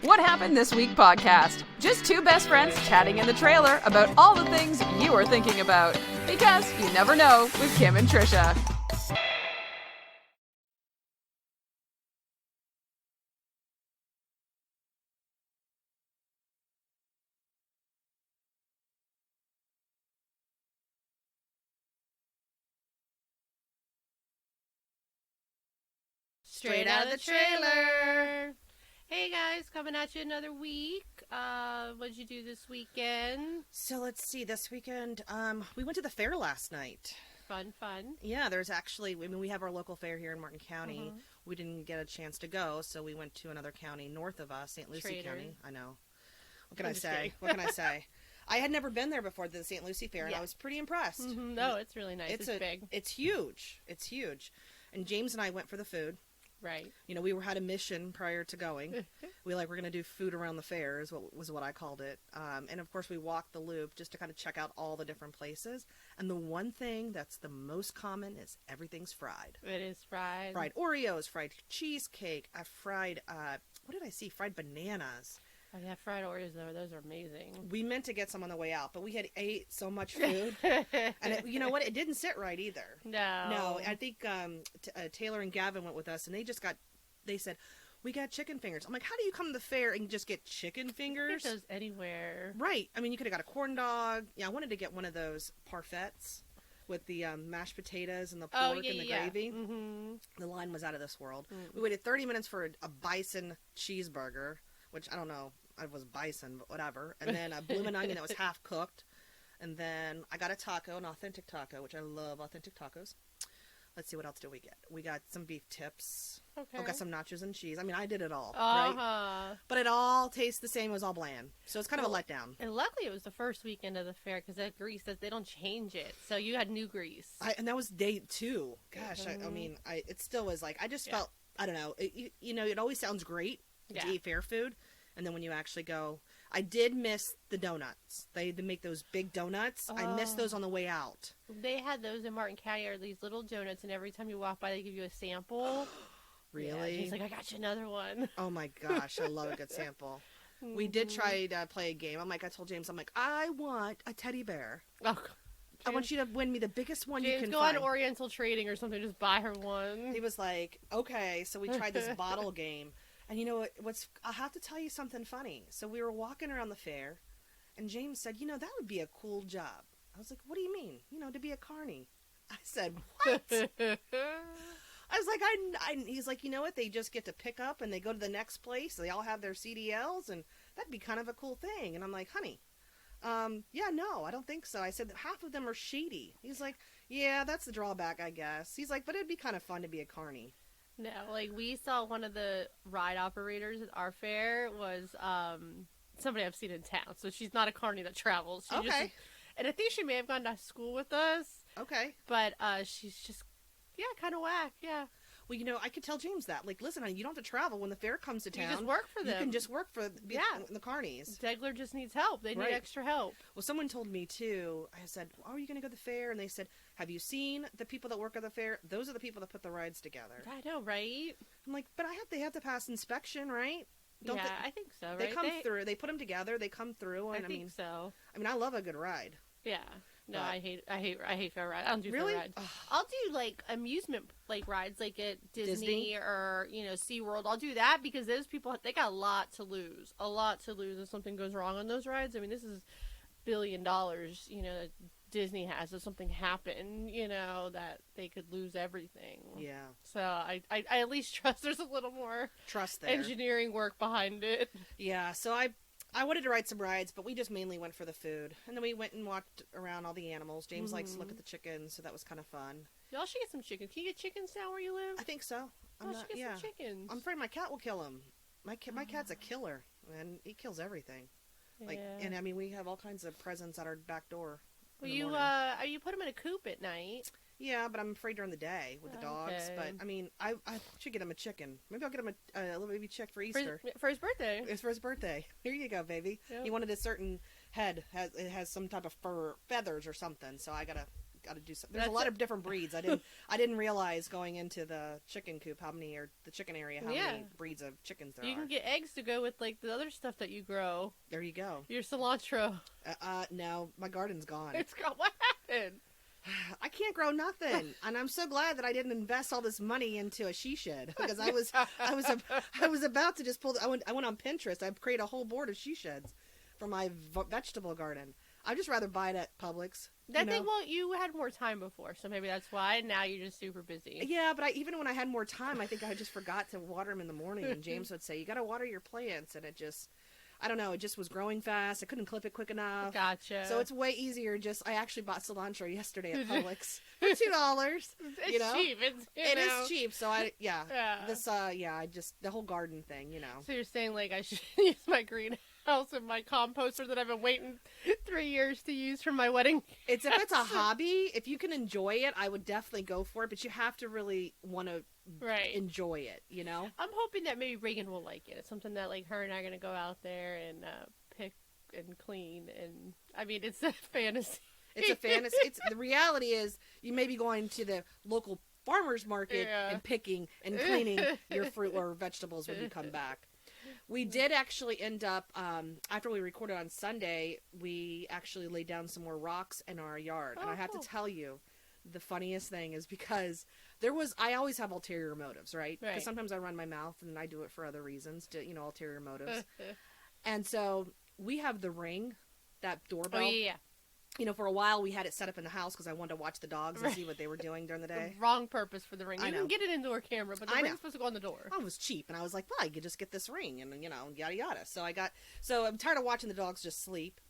What Happened This Week podcast. Just two best friends chatting in the trailer about all the things you are thinking about. Because you never know with Kim and Tricia. Straight out of the trailer. Hey guys, coming at you another week. What did you do this weekend? So let's see, this weekend, we went to the fair last night. Fun. Yeah, there's actually, we have our local fair here in Martin County. We didn't get a chance to go, so we went to another county north of us, St. Lucie County. I know. What can I say? I had never been there before, the St. Lucie Fair, and I was pretty impressed. No, it's really nice. It's big. It's huge. And James and I went for the food. Right. You know, we had a mission prior to going. We're going to do food around the fair is what I called it. And of course we walked the loop just to kind of check out all the different places. And the one thing that's the most common is everything's fried. It is fried. Fried Oreos, fried cheesecake, fried, what did I see? Fried bananas. Oh yeah, fried Oreos though, those are amazing. We meant to get some on the way out, but we had ate so much food. And you know what? It didn't sit right either. No, I think Taylor and Gavin went with us, and they said, we got chicken fingers. I'm like, how do you come to the fair and just get chicken fingers? Get those anywhere. Right. I mean, you could have got a corn dog. Yeah, I wanted to get one of those parfaits with the mashed potatoes and the pork and the gravy. Mm-hmm. The line was out of this world. Mm-hmm. We waited 30 minutes for a bison cheeseburger, which I don't know. I was bison, but whatever. And then a bloomin' onion that was half cooked. And then I got a taco, an authentic taco, which I love authentic tacos. Let's see, what else did we get? We got some beef tips. Okay. We got some nachos and cheese. I mean, I did it all, right? But it all tastes the same. It was all bland. So it's kind of a letdown. And luckily it was the first weekend of the fair because that grease, they don't change it. So you had new grease. And that was day 2. Gosh, I mean, it still was like, I just felt, I don't know. It always sounds great to eat fair food. And then when you actually go, I did miss the donuts. They make those big donuts. I missed those on the way out. They had those in Martin County, or these little donuts, and every time you walk by, they give you a sample. Really? Yeah, he's like, I got you another one. Oh my gosh, I love a good sample. We did try to play a game. I told James, I want a teddy bear. Oh, James, I want you to win me the biggest one you can go find. On Oriental Trading or something, just buy her one. He was like, okay, so we tried this bottle game. And you know what's? I'll have to tell you something funny. So we were walking around the fair, and James said, that would be a cool job. I was like, what do you mean? To be a carny. I said, what? I was like, he's like, you know what? They just get to pick up, and they go to the next place. They all have their CDLs, and that'd be kind of a cool thing. And I'm like, honey, yeah, no, I don't think so. I said, half of them are shady. He's like, yeah, that's the drawback, I guess. He's like, but it'd be kind of fun to be a carny. No, like we saw one of the ride operators at our fair was somebody I've seen in town. So she's not a carny that travels. And I think she may have gone to school with us. Okay. But she's just, kind of whack. Yeah. Well, I could tell James that. Like, listen, honey, you don't have to travel when the fair comes to town. You just work for them. You can just work for the carnies. Degler just needs help. They need extra help. Well, someone told me, too. I said, are you going to go to the fair? And they said, have you seen the people that work at the fair? Those are the people that put the rides together. I know, right? I'm like, but they have to pass inspection, right? I think so, right? They come through. They put them together. They come through. And, I think so. I mean, I love a good ride. Yeah. No, I hate fair rides. I don't do fair rides. Ugh. I'll do amusement rides like at Disney or SeaWorld. I'll do that because those people, they got a lot to lose if something goes wrong on those rides. I mean, this is $1 billion, that Disney has. If something happened, that they could lose everything. Yeah. So I at least trust there's a little more trust there. Engineering work behind it. Yeah. So I wanted to ride some rides, but we just mainly went for the food. And then we went and walked around all the animals. James likes to look at the chickens, so that was kind of fun. Y'all should get some chicken. Can you get chickens now where you live? I think so. Some chickens. I'm afraid my cat will kill them. My cat's a killer, and he kills everything. Yeah. And I mean, we have all kinds of presents at our back door. Well, you put them in a coop at night. Yeah, but I'm afraid during the day with the dogs. Okay. But I mean, I should get him a chicken. Maybe I'll get him a little baby chick for Easter. For his birthday. It's for his birthday. Here you go, baby. Yep. He wanted a certain head. It has some type of fur feathers or something. So I gotta got to do something. There's a lot of different breeds. I didn't realize going into the chicken coop how many breeds of chickens there are. You can get eggs to go with like the other stuff that you grow. There you go. Your cilantro. No, my garden's gone. It's gone. What happened? I can't grow nothing, and I'm so glad that I didn't invest all this money into a she shed because I was about to just pull. I went on Pinterest. I created a whole board of she sheds for my vegetable garden. I'd just rather buy it at Publix. You had more time before, so maybe that's why. Now you're just super busy. Yeah, but even when I had more time, I think I just forgot to water them in the morning. And James would say, "You got to water your plants," and it just. I don't know, it just was growing fast. I couldn't clip it quick enough. Gotcha. So it's way easier. I actually bought cilantro yesterday at Publix for $2. It's cheap. It is cheap. So I just the whole garden thing, So you're saying like I should use my greenhouse and my composter that I've been waiting 3 years to use for my wedding. If it's a hobby, if you can enjoy it, I would definitely go for it. But you have to really want to enjoy it, I'm hoping that maybe Reagan will like it. It's something that like her and I are gonna go out there and pick and clean, and I mean it's a fantasy. It's a fantasy. The reality is you may be going to the local farmer's market and picking and cleaning your fruit or vegetables when you come back. We did actually end up, after we recorded on Sunday, we actually laid down some more rocks in our yard. And I have to tell you, the funniest thing is because I always have ulterior motives, right? Because sometimes I run my mouth and I do it for other reasons, ulterior motives. And so we have the Ring, that doorbell. Oh, yeah. For a while we had it set up in the house because I wanted to watch the dogs and see what they were doing during the day. The wrong purpose for the Ring. You can get an indoor camera, but the Ring's supposed to go on the door. I was cheap, and I was like, well, I could just get this Ring, and, yada yada. So I'm tired of watching the dogs just sleep.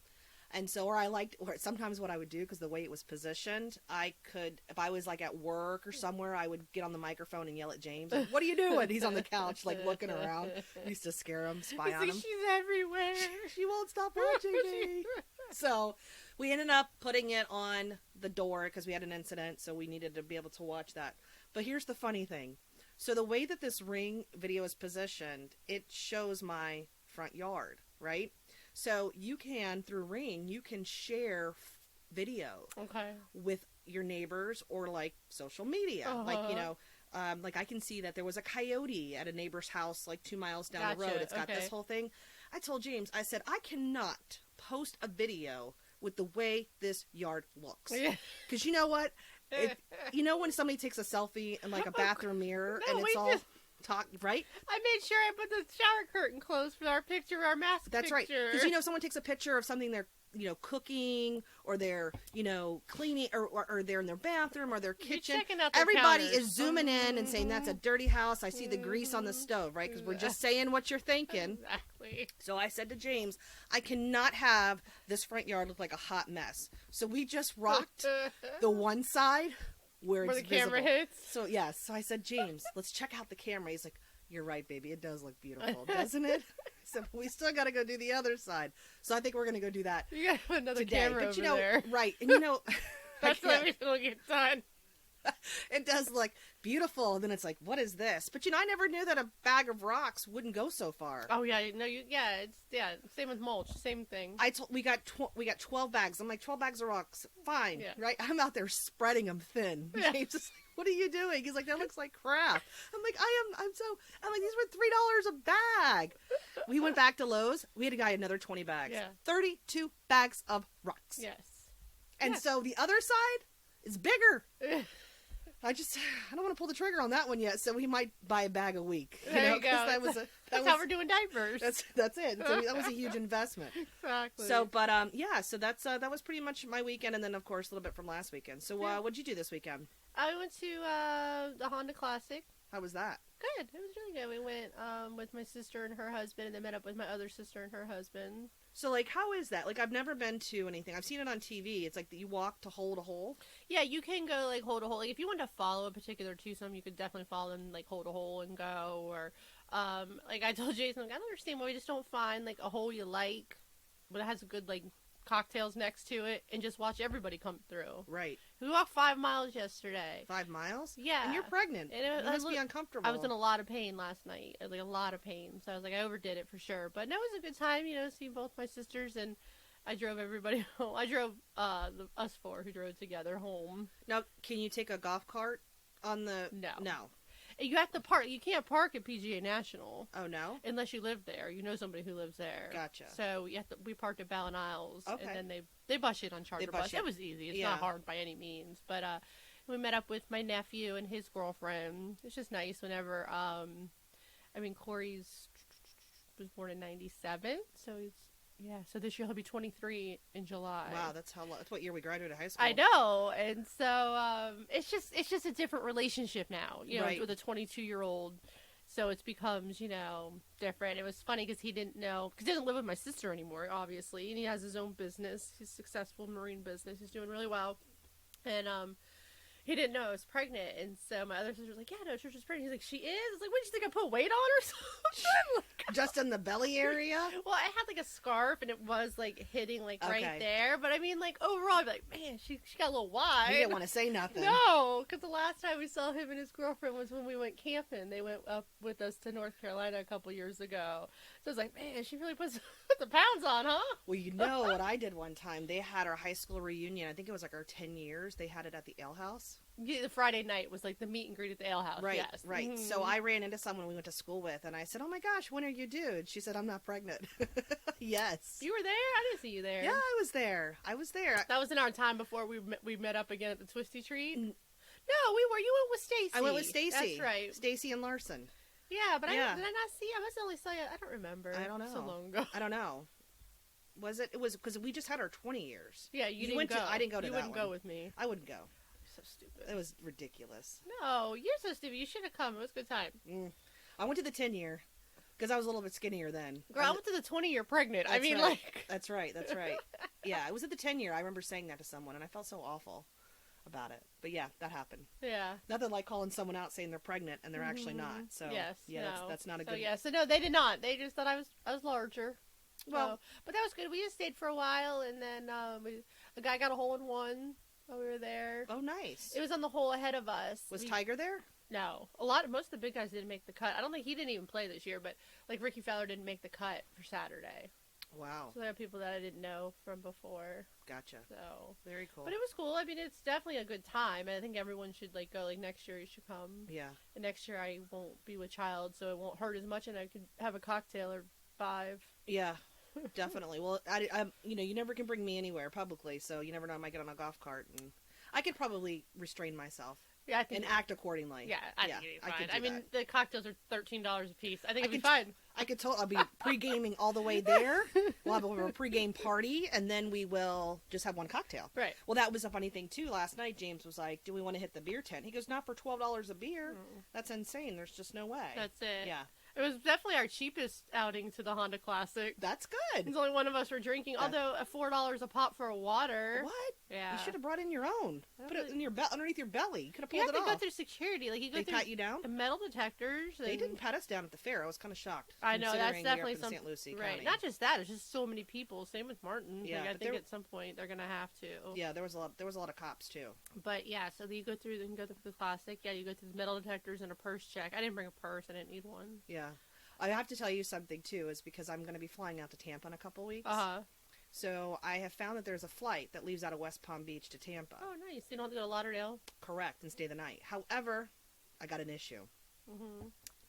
And so, or sometimes what I would do, because the way it was positioned, if I was like at work or somewhere, I would get on the microphone and yell at James, like, what are you doing? He's on the couch, like looking around. I used to scare him, spy on him. She's everywhere. She won't stop watching me. So we ended up putting it on the door because we had an incident, so we needed to be able to watch that. But here's the funny thing. So the way that this Ring video is positioned, it shows my front yard, right? So you can, through Ring, you can share video with your neighbors or like social media. Like I can see that there was a coyote at a neighbor's house like 2 miles down the road. It's got this whole thing. I told James, I said, I cannot post a video with the way this yard looks. Because you know what? When somebody takes a selfie in like a bathroom mirror and it's all... right? I made sure I put the shower curtain closed for our mask That's picture. That's right. Because, someone takes a picture of something they're, cooking or they're, cleaning or they're in their bathroom or their kitchen. Everybody is zooming in and saying, that's a dirty house. I see the grease on the stove, right? Because we're just saying what you're thinking. Exactly. So I said to James, I cannot have this front yard look like a hot mess. So we just rocked the one side where it's the camera visible. hits. So yes, so I said, James, let's check out the camera. He's like, you're right, baby. It does look beautiful, doesn't it? So we still got to go do the other side. So I think we're going to go do that. You got to put another today. camera but, over there. Right. And that's why we still get done. It does look beautiful. And then it's like, what is this? But I never knew that a bag of rocks wouldn't go so far. Oh yeah, no, same with mulch, same thing. We got 12 bags. I'm like, 12 bags of rocks, fine, right? I'm out there spreading them thin. Yeah. James just like, what are you doing? He's like, that looks like crap. I'm like, I'm like, these were $3 a bag. We went back to Lowe's. We had to buy another 20 bags. Yeah. 32 bags of rocks. Yes. And so the other side is bigger. I don't want to pull the trigger on that one yet, so we might buy a bag a week. There you go. That's how we're doing diapers. That's it. So that was a huge investment. Exactly. So, but so that was pretty much my weekend, and then of course a little bit from last weekend. So, what'd you do this weekend? I went to the Honda Classic. How was that? Good. It was really good. We went with my sister and her husband, and then met up with my other sister and her husband. So, like, how is that? Like, I've never been to anything. I've seen it on TV. It's like that you walk to hole to hole. Yeah, you can go, like, hole to hole. Like, if you want to follow a particular twosome, you could definitely follow them, like, hole to hole and go. Or, like, I told Jason, like, I don't understand why we just don't find, like, a hole you like, but it has a good, like, cocktails next to it, and just watch everybody come through. Right. We walked 5 miles yesterday. 5 miles? Yeah. And you're pregnant. And it must be uncomfortable. I was in a lot of pain last night. Like, a lot of pain. So I was like, I overdid it for sure. But no, it was a good time, see both my sisters. And I drove everybody home. I drove us four who drove together home. Now, can you take a golf cart on the... No. You have to park. You can't park at PGA National. Oh, no? Unless you live there. You know somebody who lives there. Gotcha. So we parked at Ballin Isles. Okay. And then they bus you on charter bus. It was easy. It's not hard by any means. But we met up with my nephew and his girlfriend. It's just nice whenever, Corey's was born in 97. So so this year he'll be 23 in July. Wow, that's what year we graduated high school. I know, and so it's just a different relationship now, right. with a 22-year-old. So it becomes, different. It was funny because he didn't know, because he doesn't live with my sister anymore, obviously, and he has his own business. He's successful marine business. He's doing really well, and he didn't know I was pregnant, and so my other sister was like, yeah, no, Tricia's pregnant. He's like, she is? It's like, what, did you think I put weight on or something? Just in the belly area? Well, I had, a scarf, and it was, hitting, right there. But, overall, I'd be like, man, she got a little wide. You didn't want to say nothing. No, because the last time we saw him and his girlfriend was when we went camping. They went up with us to North Carolina a couple years ago. So I was like, man, she really puts the pounds on, huh? Well, you know what I did one time? They had our high school reunion. I think it was, our 10 years. They had it at the Ale House. Yeah, the Friday night was the meet and greet at the Ale House. Right, yes. right. Mm-hmm. So I ran into someone we went to school with, and I said, oh my gosh, when are you due? And she said, I'm not pregnant. Yes. You were there? I didn't see you there. Yeah, I was there. That was in our time before we met up again at the Twisty Treat. No, we were. You went with Stacy. I went with Stacy. That's right. Stacy and Larson. Yeah, but did I not see you? I must only saw you. I don't remember. I don't know. So long ago. I don't know. Was it? It was because we just had our 20 years. Yeah, you didn't go. I didn't go to that one. You wouldn't go with me. I wouldn't go. So stupid. It was ridiculous. No, you're so stupid. You should have come. It was a good time. I went to the 10-year because I was a little bit skinnier then. Girl, I went to the 20-year pregnant. That's right. That's right. That's right. Yeah, I was at the 10-year. I remember saying that to someone, and I felt so awful about it. But yeah, that happened. Yeah. Nothing like calling someone out saying they're pregnant and they're actually not. So yes, yeah, no. that's not a good. So no, they did not. They just thought I was larger. Well, but that was good. We just stayed for a while, and then a guy got a hole in one while we were there. Oh, nice. It was on the hole ahead of us. Was Tiger there? No. Most of the big guys didn't make the cut. I don't think he didn't even play this year, but Ricky Fowler didn't make the cut for Saturday. Wow. So there are people that I didn't know from before. Gotcha. So very cool. But it was cool. I mean, it's definitely a good time. I think everyone should go. Next year, you should come. Yeah. And next year, I won't be with child, so it won't hurt as much, and I could have a cocktail or 5. Yeah. Definitely. Well, I you never can bring me anywhere publicly, so you never know. I might get on a golf cart, and I could probably restrain myself. Yeah, I think and act accordingly. Yeah, I think it'd be fine. I mean, the cocktails are $13 a piece. I think it'd be fine. I'll be pre-gaming all the way there. We'll have a pre-game party, and then we will just have one cocktail. Right. Well, that was a funny thing, too. Last night, James was like, do we want to hit the beer tent? He goes, not for $12 a beer. That's insane. There's just no way. That's it. Yeah. It was definitely our cheapest outing to the Honda Classic. That's good. There's only one of us were drinking, although $4 a pop for a water. What? Yeah. You should have brought in your own. Put it in your underneath your belly. You could have pulled it off. You have to go through security. They pat you down? The metal detectors. They didn't pat us down at the fair. I was kind of shocked. I know, that's definitely something. St. Lucie right. County. Not just that, it's just so many people. Same with Martin. Yeah, I think at some point they're gonna have to. Yeah, there was a lot of cops too. But yeah, so you go through the classic. Yeah, you go through the metal detectors and a purse check. I didn't bring a purse. I didn't need one. Yeah. I have to tell you something too, is because I'm going to be flying out to Tampa in a couple weeks. So I have found that there's a flight that leaves out of West Palm Beach to Tampa. Oh, nice. You don't have to go to Lauderdale? Correct, and stay the night. However, I got an issue.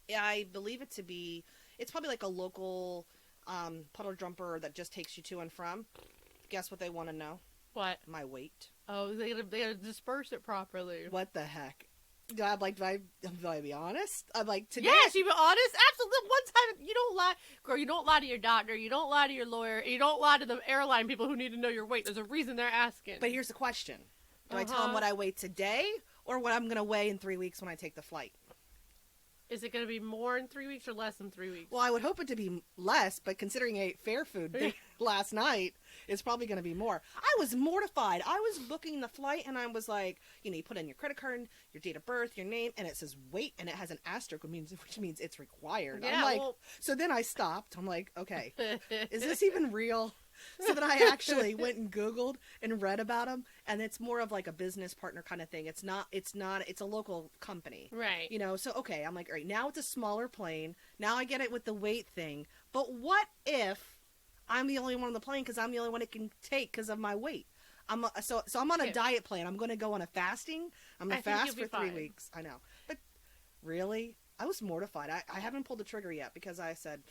Yeah, I believe it to be, it's probably like a local puddle jumper that just takes you to and from. Guess what they want to know? What? My weight. Oh, they gotta disperse it properly. What the heck? Do I be honest? I'm like, today. Yes, you be honest. Absolutely. One time, you don't lie, girl. You don't lie to your doctor. You don't lie to your lawyer. You don't lie to the airline people who need to know your weight. There's a reason they're asking. But here's the question: do I tell them what I weigh today, or what I'm going to weigh in 3 weeks when I take the flight? Is it going to be more in 3 weeks or less in 3 weeks? Well, I would hope it to be less, but considering I ate fair food last night, it's probably going to be more. I was mortified. I was booking the flight, and I was like, you put in your credit card, your date of birth, your name, and it says weight, and it has an asterisk, which means it's required. Yeah, I'm like, so then I stopped. I'm like, okay, is this even real? So then I actually went and Googled and read about them, and it's more of like a business partner kind of thing. It's a local company. Right. So okay, I'm like, all right, now it's a smaller plane. Now I get it with the weight thing. But what if I'm the only one on the plane because I'm the only one it can take because of my weight. So I'm on a diet plan. I'm going to go on a fasting. I'm going to fast for 3 weeks. I know. But really, I was mortified. I haven't pulled the trigger yet because I said,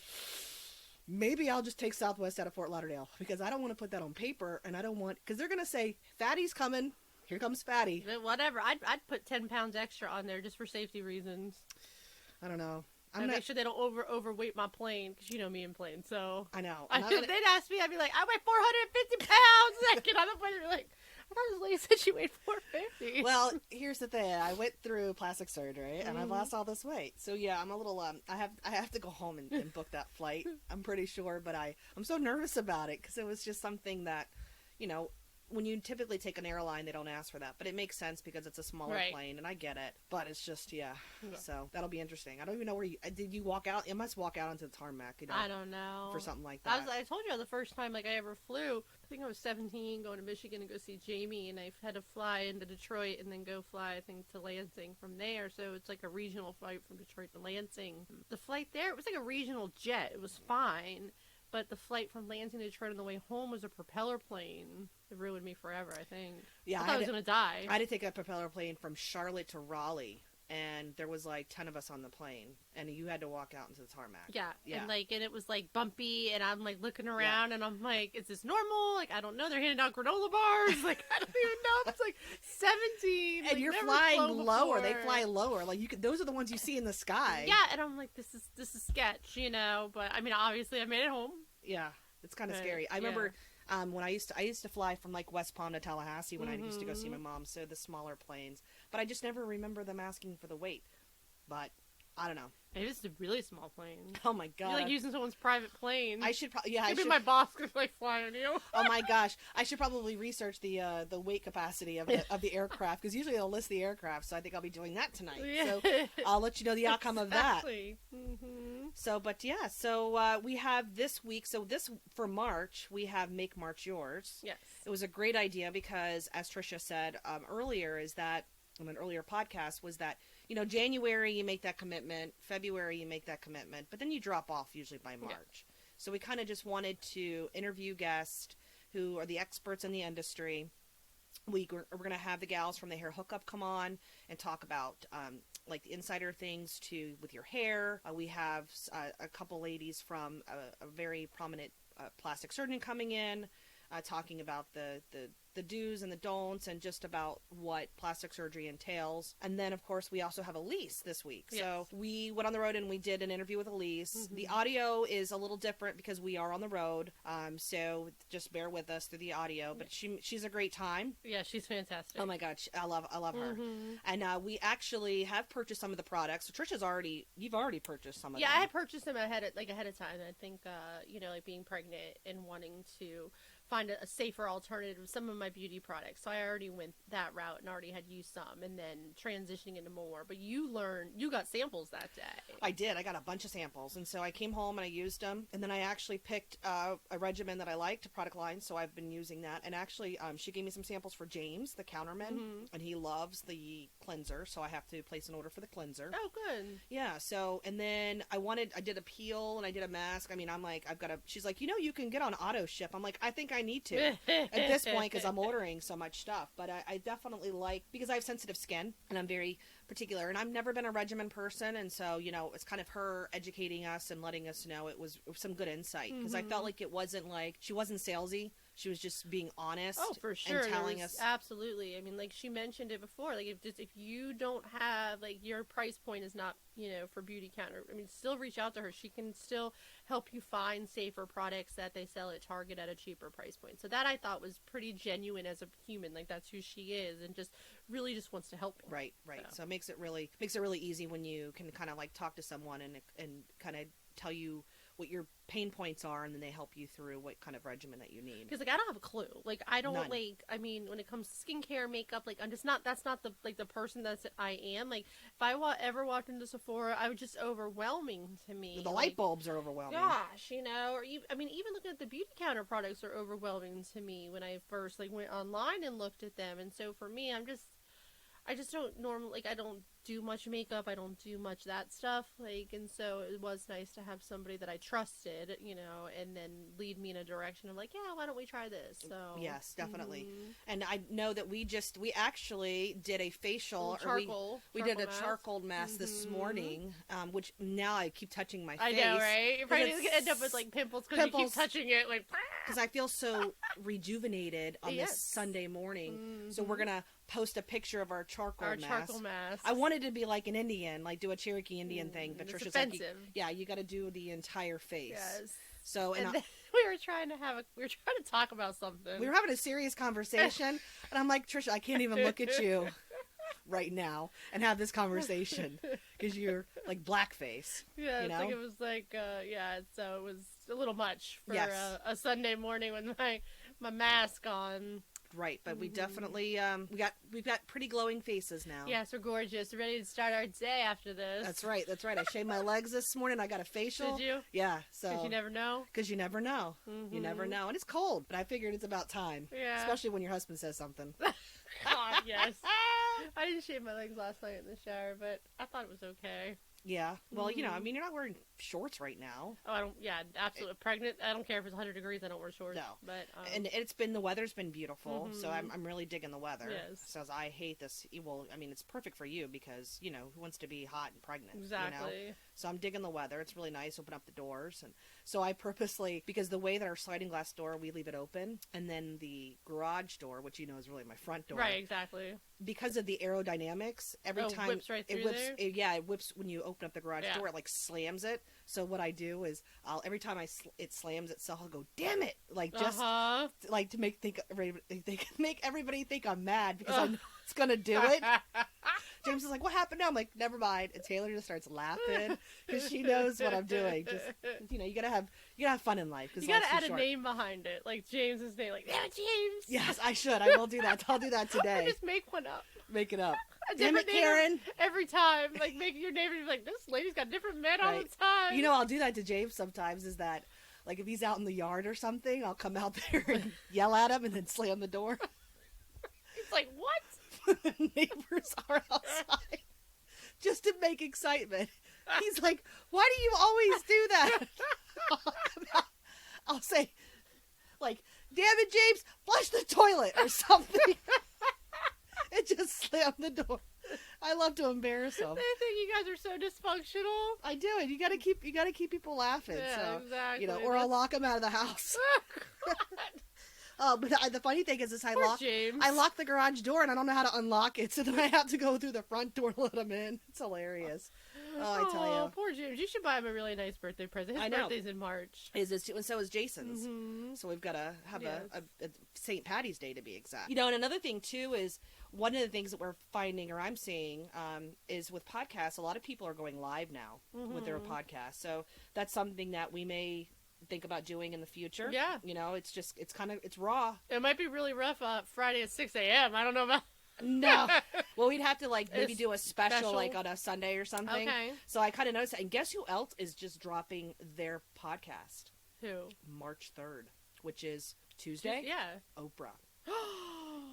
maybe I'll just take Southwest out of Fort Lauderdale because I don't want to put that on paper, and I don't want, because they're going to say, Fatty's coming. Here comes Fatty. Whatever. I'd put 10 pounds extra on there just for safety reasons. I don't know. Make sure they don't overweight my plane, because you know me and planes, so. I know. They'd ask me, I'd be like, I weigh 450 pounds! And I'd get on the plane and be like, I thought this lady said she weighed 450. Well, here's the thing. I went through plastic surgery, and I've lost all this weight. So, yeah, I'm a little, I have to go home and book that flight, I'm pretty sure, but I'm so nervous about it, because it was just something that, you know, when you typically take an airline, they don't ask for that. But it makes sense because it's a smaller plane, and I get it. But it's just, yeah. So that'll be interesting. I don't even know where did you walk out? You must walk out onto the tarmac, you know. I don't know. For something like that. I told you the first time I ever flew, I think I was 17, going to Michigan to go see Jamie, and I had to fly into Detroit and then go fly, I think, to Lansing from there. So it's like a regional flight from Detroit to Lansing. The flight there, it was like a regional jet. It was fine. But the flight from Lansing to Detroit on the way home was a propeller plane. It ruined me forever, I think. Yeah, I thought I was going to die. I had to take a propeller plane from Charlotte to Raleigh, and there was like 10 of us on the plane, and you had to walk out into the tarmac. Yeah. And it was like bumpy, and I'm like looking around, and I'm like, is this normal? Like, I don't know. They're handing out granola bars. Like, I don't even know. It's like 17. And you're flying lower. They fly lower. Like, those are the ones you see in the sky. Yeah, and I'm like, this is sketch, you know. But I mean, obviously, I made it home. Yeah, it's kind of scary. I remember when I used to fly from like West Palm to Tallahassee when I used to go see my mom, so the smaller planes. But I just never remember them asking for the weight. But I don't know. Maybe it's a really small plane. Oh my god! You're like using someone's private plane. I should probably Maybe my boss could like fly on you. Oh my gosh! I should probably research the weight capacity of the aircraft, because usually they'll list the aircraft. So I think I'll be doing that tonight. Yeah. So I'll let you know the outcome of that. Mm-hmm. So, but yeah, so we have this week. So this for March, we have Make March Yours. Yes. It was a great idea because, as Tricia said earlier, is that in an earlier podcast, was that, you know, January you make that commitment, February you make that commitment, but then you drop off usually by March. Yeah. So we kind of just wanted to interview guests who are the experts in the industry. We're going to have the gals from the Hair Hookup come on and talk about like the insider things with your hair. We have a couple ladies from a very prominent plastic surgeon coming in, talking about the do's and the don'ts and just about what plastic surgery entails. And then, of course, we also have Ellise this week. Yes. So we went on the road and we did an interview with Ellise. Mm-hmm. The audio is a little different because we are on the road. So just bear with us through the audio. But she's a great time. Yeah, she's fantastic. Oh my God, I love her. And we actually have purchased some of the products. So you've already purchased some of them. Yeah, I had purchased them ahead of time. I think, like being pregnant and wanting to find a safer alternative to some of my beauty products. So I already went that route and already had used some, and then transitioning into more. But you got samples that day. I did. I got a bunch of samples. And so I came home and I used them. And then I actually picked a regimen that I liked, a product line. So I've been using that. And actually, she gave me some samples for James, the counterman. Mm-hmm. And he loves the cleanser. So I have to place an order for the cleanser. Oh, good. Yeah. So, and then I did a peel and I did a mask. I mean, I'm like, she's like, you can get on auto ship. I'm like, I think I need to at this point because I'm ordering so much stuff. But I definitely because I have sensitive skin and I'm very particular, and I've never been a regimen person, and so it's kind of her educating us and letting us know it was some good insight, because I felt like it wasn't like she wasn't salesy. She was just being honest. Oh, for sure. And telling us. Absolutely. I mean, like she mentioned it before, like if you don't have, like, your price point is not, for Beauty Counter, I mean, still reach out to her. She can still help you find safer products that they sell at Target at a cheaper price point. So that I thought was pretty genuine as a human. Like, that's who she is, and just really just wants to help you. Right. So it makes it really easy when you can kind of like talk to someone and kind of tell you what your pain points are, and then they help you through what kind of regimen that you need. Because, like, I don't have a clue. Like, I don't, None. like, I mean, when it comes to skincare, makeup, like, I'm just not, that's not the, like, the person that I am. Like, if I ever walked into Sephora, I was just overwhelming to me. The light bulbs are overwhelming. Gosh, or even looking at the Beauty Counter products are overwhelming to me when I first, like, went online and looked at them. And so for me, I just don't normally, like, I don't do much makeup. I don't do much that stuff. Like, and so it was nice to have somebody that I trusted, you know, and then lead me in a direction of like, yeah, why don't we try this? So yes, definitely. And I know that we actually did a facial, we did a charcoal mask this morning, which now I keep touching my face. I know, right? You're probably gonna end up with like pimples because you keep touching it, like. Because I feel so rejuvenated on this Sunday morning. So we're gonna post a picture of our charcoal mask. I wanted to be like an Indian, like do a Cherokee Indian thing, but Tricia's like, yeah, you got to do the entire face. Yes. So and then we were trying to talk about something. We were having a serious conversation, and I'm like, Tricia, I can't even look at you right now and have this conversation because you're like blackface. Yeah, you know? Like it was like, so it was a little much for a Sunday morning with my mask on. Right, but we definitely we've got pretty glowing faces now. Yes, we're gorgeous. We're ready to start our day after this. That's right. I shaved my legs this morning. I got a facial. Did you? Yeah. So because you never know. You never know. You never know, and it's cold. But I figured it's about time. Yeah. Especially when your husband says something. God, yes. I didn't shave my legs last night in the shower, but I thought it was okay. Yeah. Well, you know, I mean, you're not wearing shorts right now. Oh, I don't. Yeah, absolutely. Pregnant. I don't care if it's 100 degrees. I don't wear shorts. No. But and the weather's been beautiful, so I'm really digging the weather. Yes. So I hate this. Well, I mean, it's perfect for you because you know who wants to be hot and pregnant. Exactly. You know? So I'm digging the weather. It's really nice. Open up the doors, and so I purposely, because the way that our sliding glass door, we leave it open, and then the garage door, which you know is really my front door. Right. Exactly. Because of the aerodynamics, every time whips right through there? It whips when you open up the garage door. It like slams it. So what I do is every time it slams itself, I'll go, damn it, like just like to make everybody think I'm mad because I know it's gonna do it. James is like, what happened now? I'm like, never mind. And Taylor just starts laughing because she knows what I'm doing. Just, you know, you gotta have fun in life. You gotta add a name behind it, like James's name, like, damn it, James. Yes, I should. I will do that. I'll do that today. Or just make one up. Make it up. Damn it, Karen. Every time, like, making your neighbor be like, this lady's got different men all the time. You know, I'll do that to James sometimes, is that, like, if he's out in the yard or something, I'll come out there and yell at him and then slam the door. He's like, what? The neighbors are outside just to make excitement. He's like, why do you always do that? I'll say, like, damn it, James, flush the toilet or something. And just slam the door. I love to embarrass them. They think you guys are so dysfunctional. I do it. You gotta keep people laughing. Yeah, so, exactly. You know, or I'll lock them out of the house. But the funny thing is I lock the garage door and I don't know how to unlock it, so then I have to go through the front door to let him in. It's hilarious. Oh, I tell you. Poor James. You should buy him a really nice birthday present. His birthday's in March. And so is Jason's. So we've got to have a St. Patty's Day to be exact. You know, and another thing too is one of the things that we're finding, or I'm seeing, is with podcasts, a lot of people are going live now with their podcasts. So that's something that we may think about doing in the future. Yeah. You know, it's raw. It might be really rough Friday at 6 a.m. I don't know about... No. Well, we'd have to, like, maybe do a special, like, on a Sunday or something. Okay. So I kind of noticed that. And guess who else is just dropping their podcast? Who? March 3rd, which is Tuesday. Yeah. Oprah.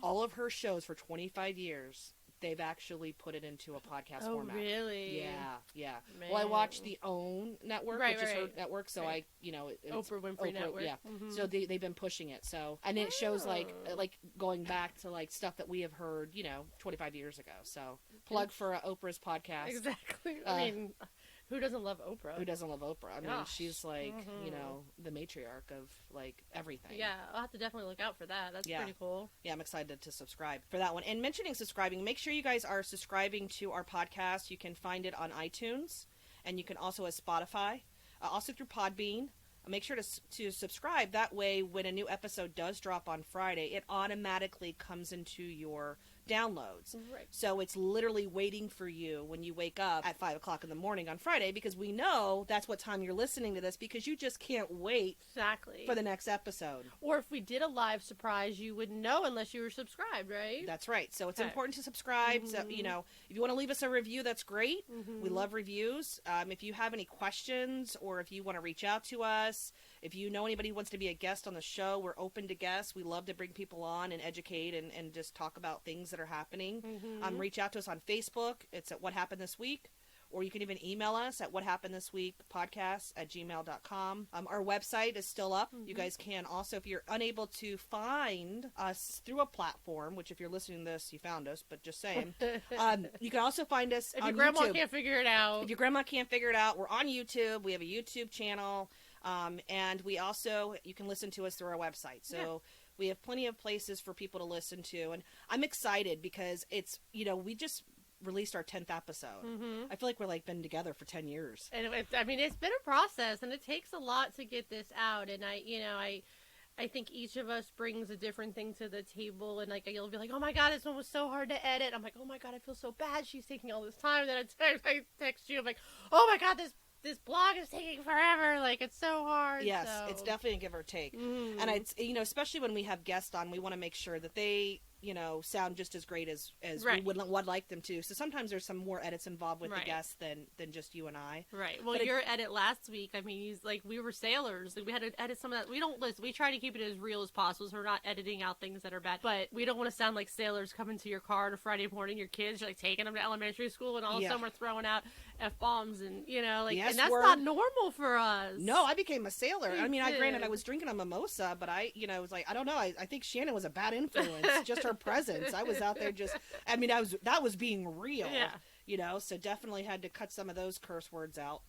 All of her shows for 25 years, they've actually put it into a podcast format. Oh, really? Yeah. Man. Well, I watch the OWN network, which is her network, so I, you know, it's Oprah Winfrey Network. Yeah. So they've been pushing it. So, and it shows like going back to like stuff that we have heard, you know, 25 years ago. So, plug for Oprah's podcast. Exactly. I mean, who doesn't love Oprah? Who doesn't love Oprah? I mean, she's like, you know, the matriarch of like everything. Yeah, I'll have to definitely look out for that. That's pretty cool. Yeah, I'm excited to subscribe for that one. And mentioning subscribing, make sure you guys are subscribing to our podcast. You can find it on iTunes, and you can also at Spotify, also through Podbean. Make sure to subscribe. That way, when a new episode does drop on Friday, it automatically comes into your downloads. Right. So it's literally waiting for you when you wake up at 5 o'clock in the morning on Friday, because we know that's what time you're listening to this, because you just can't wait for the next episode. Or if we did a live surprise, you wouldn't know unless you were subscribed, right? That's right. So it's important to subscribe. So, you know, if you want to leave us a review, that's great. We love reviews. If you have any questions, or if you want to reach out to us, if you know anybody who wants to be a guest on the show, we're open to guests. We love to bring people on and educate and just talk about things that are happening. Reach out to us on Facebook. It's at What Happened This Week. Or you can even email us at whathappenedthisweekpodcast@gmail.com. Our website is still up. You guys can also, if you're unable to find us through a platform, which if you're listening to this, you found us, but just saying, you can also find us if on your grandma YouTube. can't figure it out. If your grandma can't figure it out, we're on YouTube. We have a YouTube channel. And we also, you can listen to us through our website. So we have plenty of places for people to listen to. And I'm excited because it's, we just released our 10th episode. I feel like we're been together for 10 years. And it's been a process, and it takes a lot to get this out. And I think each of us brings a different thing to the table. And you'll be like, oh my God, this one was so hard to edit. I'm like, oh my God, I feel so bad. She's taking all this time. Then I text you. I'm like, oh my God, this blog is taking forever. It's so hard. Yes, so. it's definitely a give or take. And it's, especially when we have guests on, we want to make sure that they, sound just as great as we would like them to. So sometimes there's some more edits involved with the guests than just you and I. Right. Well, your edit last week, we were sailors. We had to edit some of that. We don't listen. We try to keep it as real as possible, so we're not editing out things that are bad. But we don't want to sound like sailors coming to your car on a Friday morning. Your kids, you're taking them to elementary school, and all of a sudden we're throwing out F-bombs and, and that's not normal for us. No, I became a sailor. Granted, I was drinking a mimosa, but I was like, I don't know. I think Shannon was a bad influence. Just her presence. I was out there that was being real. Yeah. So definitely had to cut some of those curse words out.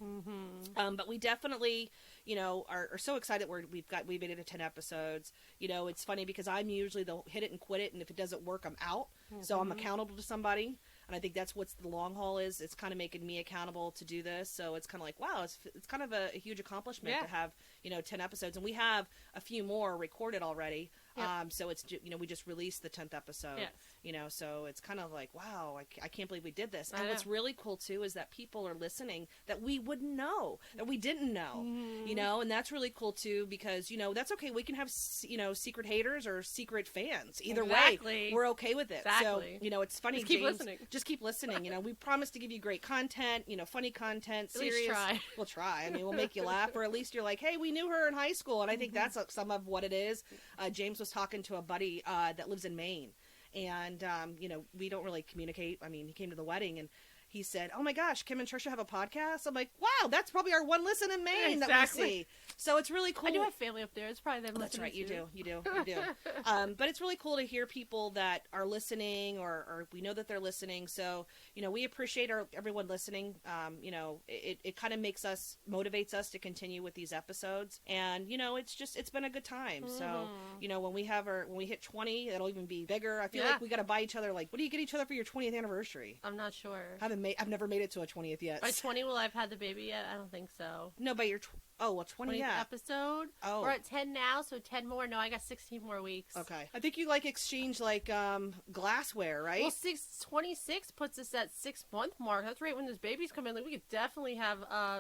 But we definitely, are so excited we've made it to 10 episodes. It's funny because I'm usually the hit it and quit it, and if it doesn't work, I'm out. So I'm accountable to somebody. And I think that's what's the long haul is. It's kind of making me accountable to do this. So it's kind of like, wow, it's kind of a huge accomplishment to have, 10 episodes. And we have a few more recorded already. So it's, we just released the 10th episode, so it's kind of like, wow, I can't believe we did this. And what's really cool too is that people are listening that we wouldn't know, that we didn't know, and that's really cool too, because, that's okay. We can have, secret haters or secret fans. Either way, we're okay with it. Exactly. So, it's funny. Just keep James, listening. Just keep listening. We promise to give you great content, funny content, serious. Try. We'll try. We'll make you laugh, or at least you're like, hey, we knew her in high school. And I think that's some of what it is. James was talking to a buddy that lives in Maine, and we don't really communicate. He came to the wedding and he said, oh my gosh, Kim and Tricia have a podcast. I'm like, wow, that's probably our one listen in Maine that we see. So it's really cool. I do have family up there. It's probably them. That's right. You do. But it's really cool to hear people that are listening, or we know that they're listening. So, we appreciate everyone listening. It kind of motivates us to continue with these episodes. And, it's been a good time. So, when we hit 20, it'll even be bigger. I feel like we got to buy each other, what do you get each other for your 20th anniversary? I'm not sure. I've never made it to a 20th yet. By 20, will I've had the baby yet? I don't think so. No, but 20, 20th episode. Oh. We're at 10 now, so 10 more. No, I got 16 more weeks. Okay. I think you exchange glassware, right? Well, 26 puts us at 6-month mark. That's right when this baby's coming. We could definitely have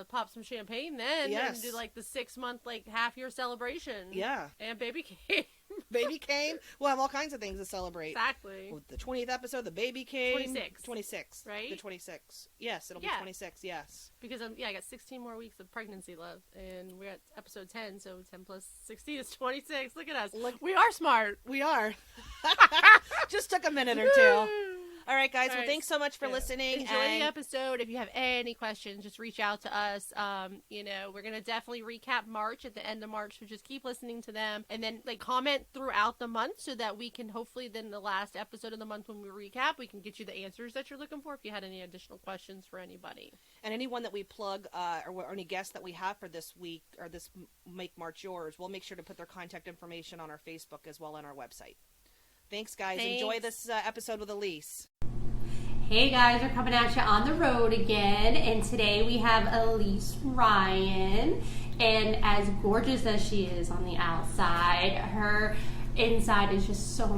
pop some champagne then and do the 6-month half year celebration. Yeah. And baby came. Baby came. We'll have all kinds of things to celebrate. Exactly. With the 20th episode, the baby came. 26. Right? The 26. Yes, it'll be 26, yes. Because I got 16 more weeks of pregnancy left, and we're at episode 10, so 10 plus 16 is 26. Look at us. We are smart. We are. Just took a minute or two. All right, guys. Well, thanks so much for listening. Enjoy the episode. If you have any questions, just reach out to us. We're going to definitely recap March at the end of March, so just keep listening to them. And then, comment throughout the month so that we can hopefully, then the last episode of the month when we recap, we can get you the answers that you're looking for if you had any additional questions for anybody. And anyone that we plug or any guests that we have for this week or this Make March Yours, we'll make sure to put their contact information on our Facebook as well on our website. Thanks, guys. Enjoy this episode with Ellise. Hey guys, we're coming at you on the road again, and today we have Elise Ryan, and as gorgeous as she is on the outside, her inside is just so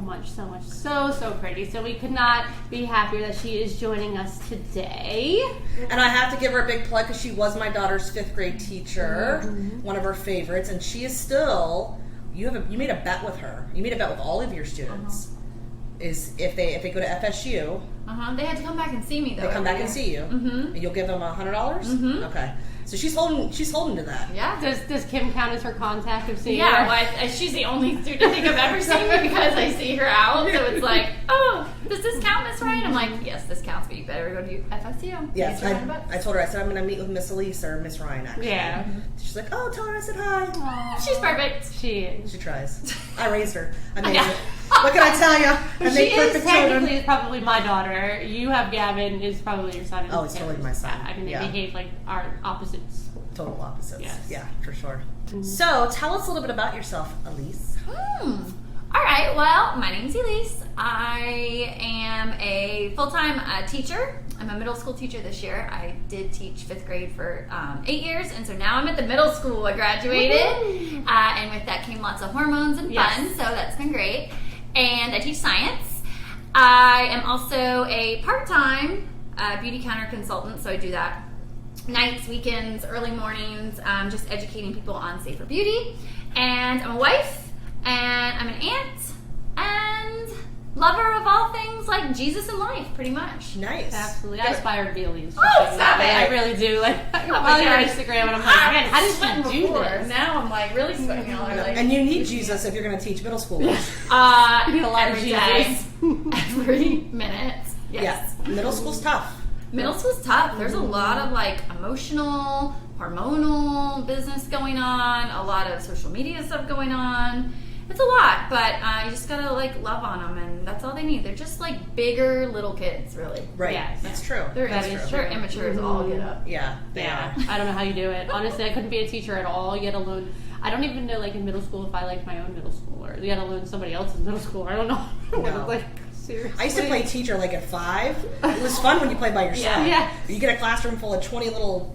pretty. So we could not be happier that she is joining us today. And I have to give her a big plug because she was my daughter's 5th grade teacher, one of her favorites, and she is still. You made a bet with her. You made a bet with all of your students. Is if they go to FSU. They had to come back and see me though. They come back and see you. And you'll give them $100. Okay. So she's holding to that. Yeah. Does Kim count as her contact of seeing her? Yeah. Well, she's the only student I think I've ever seen because I see her out. So it's like, oh. does this count, Miss Ryan? I'm like, yes, this counts, but you better go to FSU. Yes, Get your I told her, I said, I'm going to meet with Miss Elise or Miss Ryan, actually. Yeah. She's like, oh, tell her I said hi. $100. She's perfect. She is. She tries. I raised her. I made Yeah. her. What can I tell you? I She make is perfect technically children. is probably my daughter. You have Gavin is probably your son. Oh, it's totally my son. I mean, they Yeah. behave like our opposites. Total opposites. Yes. Yeah, for sure. So, tell us a little bit about yourself, Elise. All right, well, my name's Elise. I am a full-time teacher. I'm a middle school teacher this year. I did teach 5th grade for 8 years, and so now I'm at the middle school. I graduated, and with that came lots of hormones and fun, so that's been great. And I teach science. I am also a part-time beauty counter consultant, so I do that nights, weekends, early mornings, just educating people on safer beauty. And I'm a wife, and I'm an aunt, and lover of all things like Jesus and life, pretty much. Nice. Absolutely. I aspire to be Elise. Oh, stop it. I really do. Like, I my follow your gosh. Instagram and I'm like, man, how did you do before. this? Now I'm like really sweating. Y'all are like, And you need Jesus if you're going to teach middle schoolers. You need a lot of every day, Jesus. every minute. Yes. Yeah. Middle school's tough. Middle school's tough. There's a lot of like emotional, hormonal business going on, a lot of social media stuff going on. It's a lot, but you just gotta like love on them, and that's all they need. They're just like bigger little kids, really. Right. Yes. That's true. They're That immature. is They're true. immature as all get up. Yeah. They Yeah, are. I don't know how you do it. Honestly, I couldn't be a teacher at all, yet alone. I don't even know, like, in middle school if I liked my own middle school, or yet alone somebody else's middle school. I don't know. No. Like, seriously. I used to play teacher like at 5. It was fun when you played by yourself. Yeah. Yes. You get a classroom full of 20 little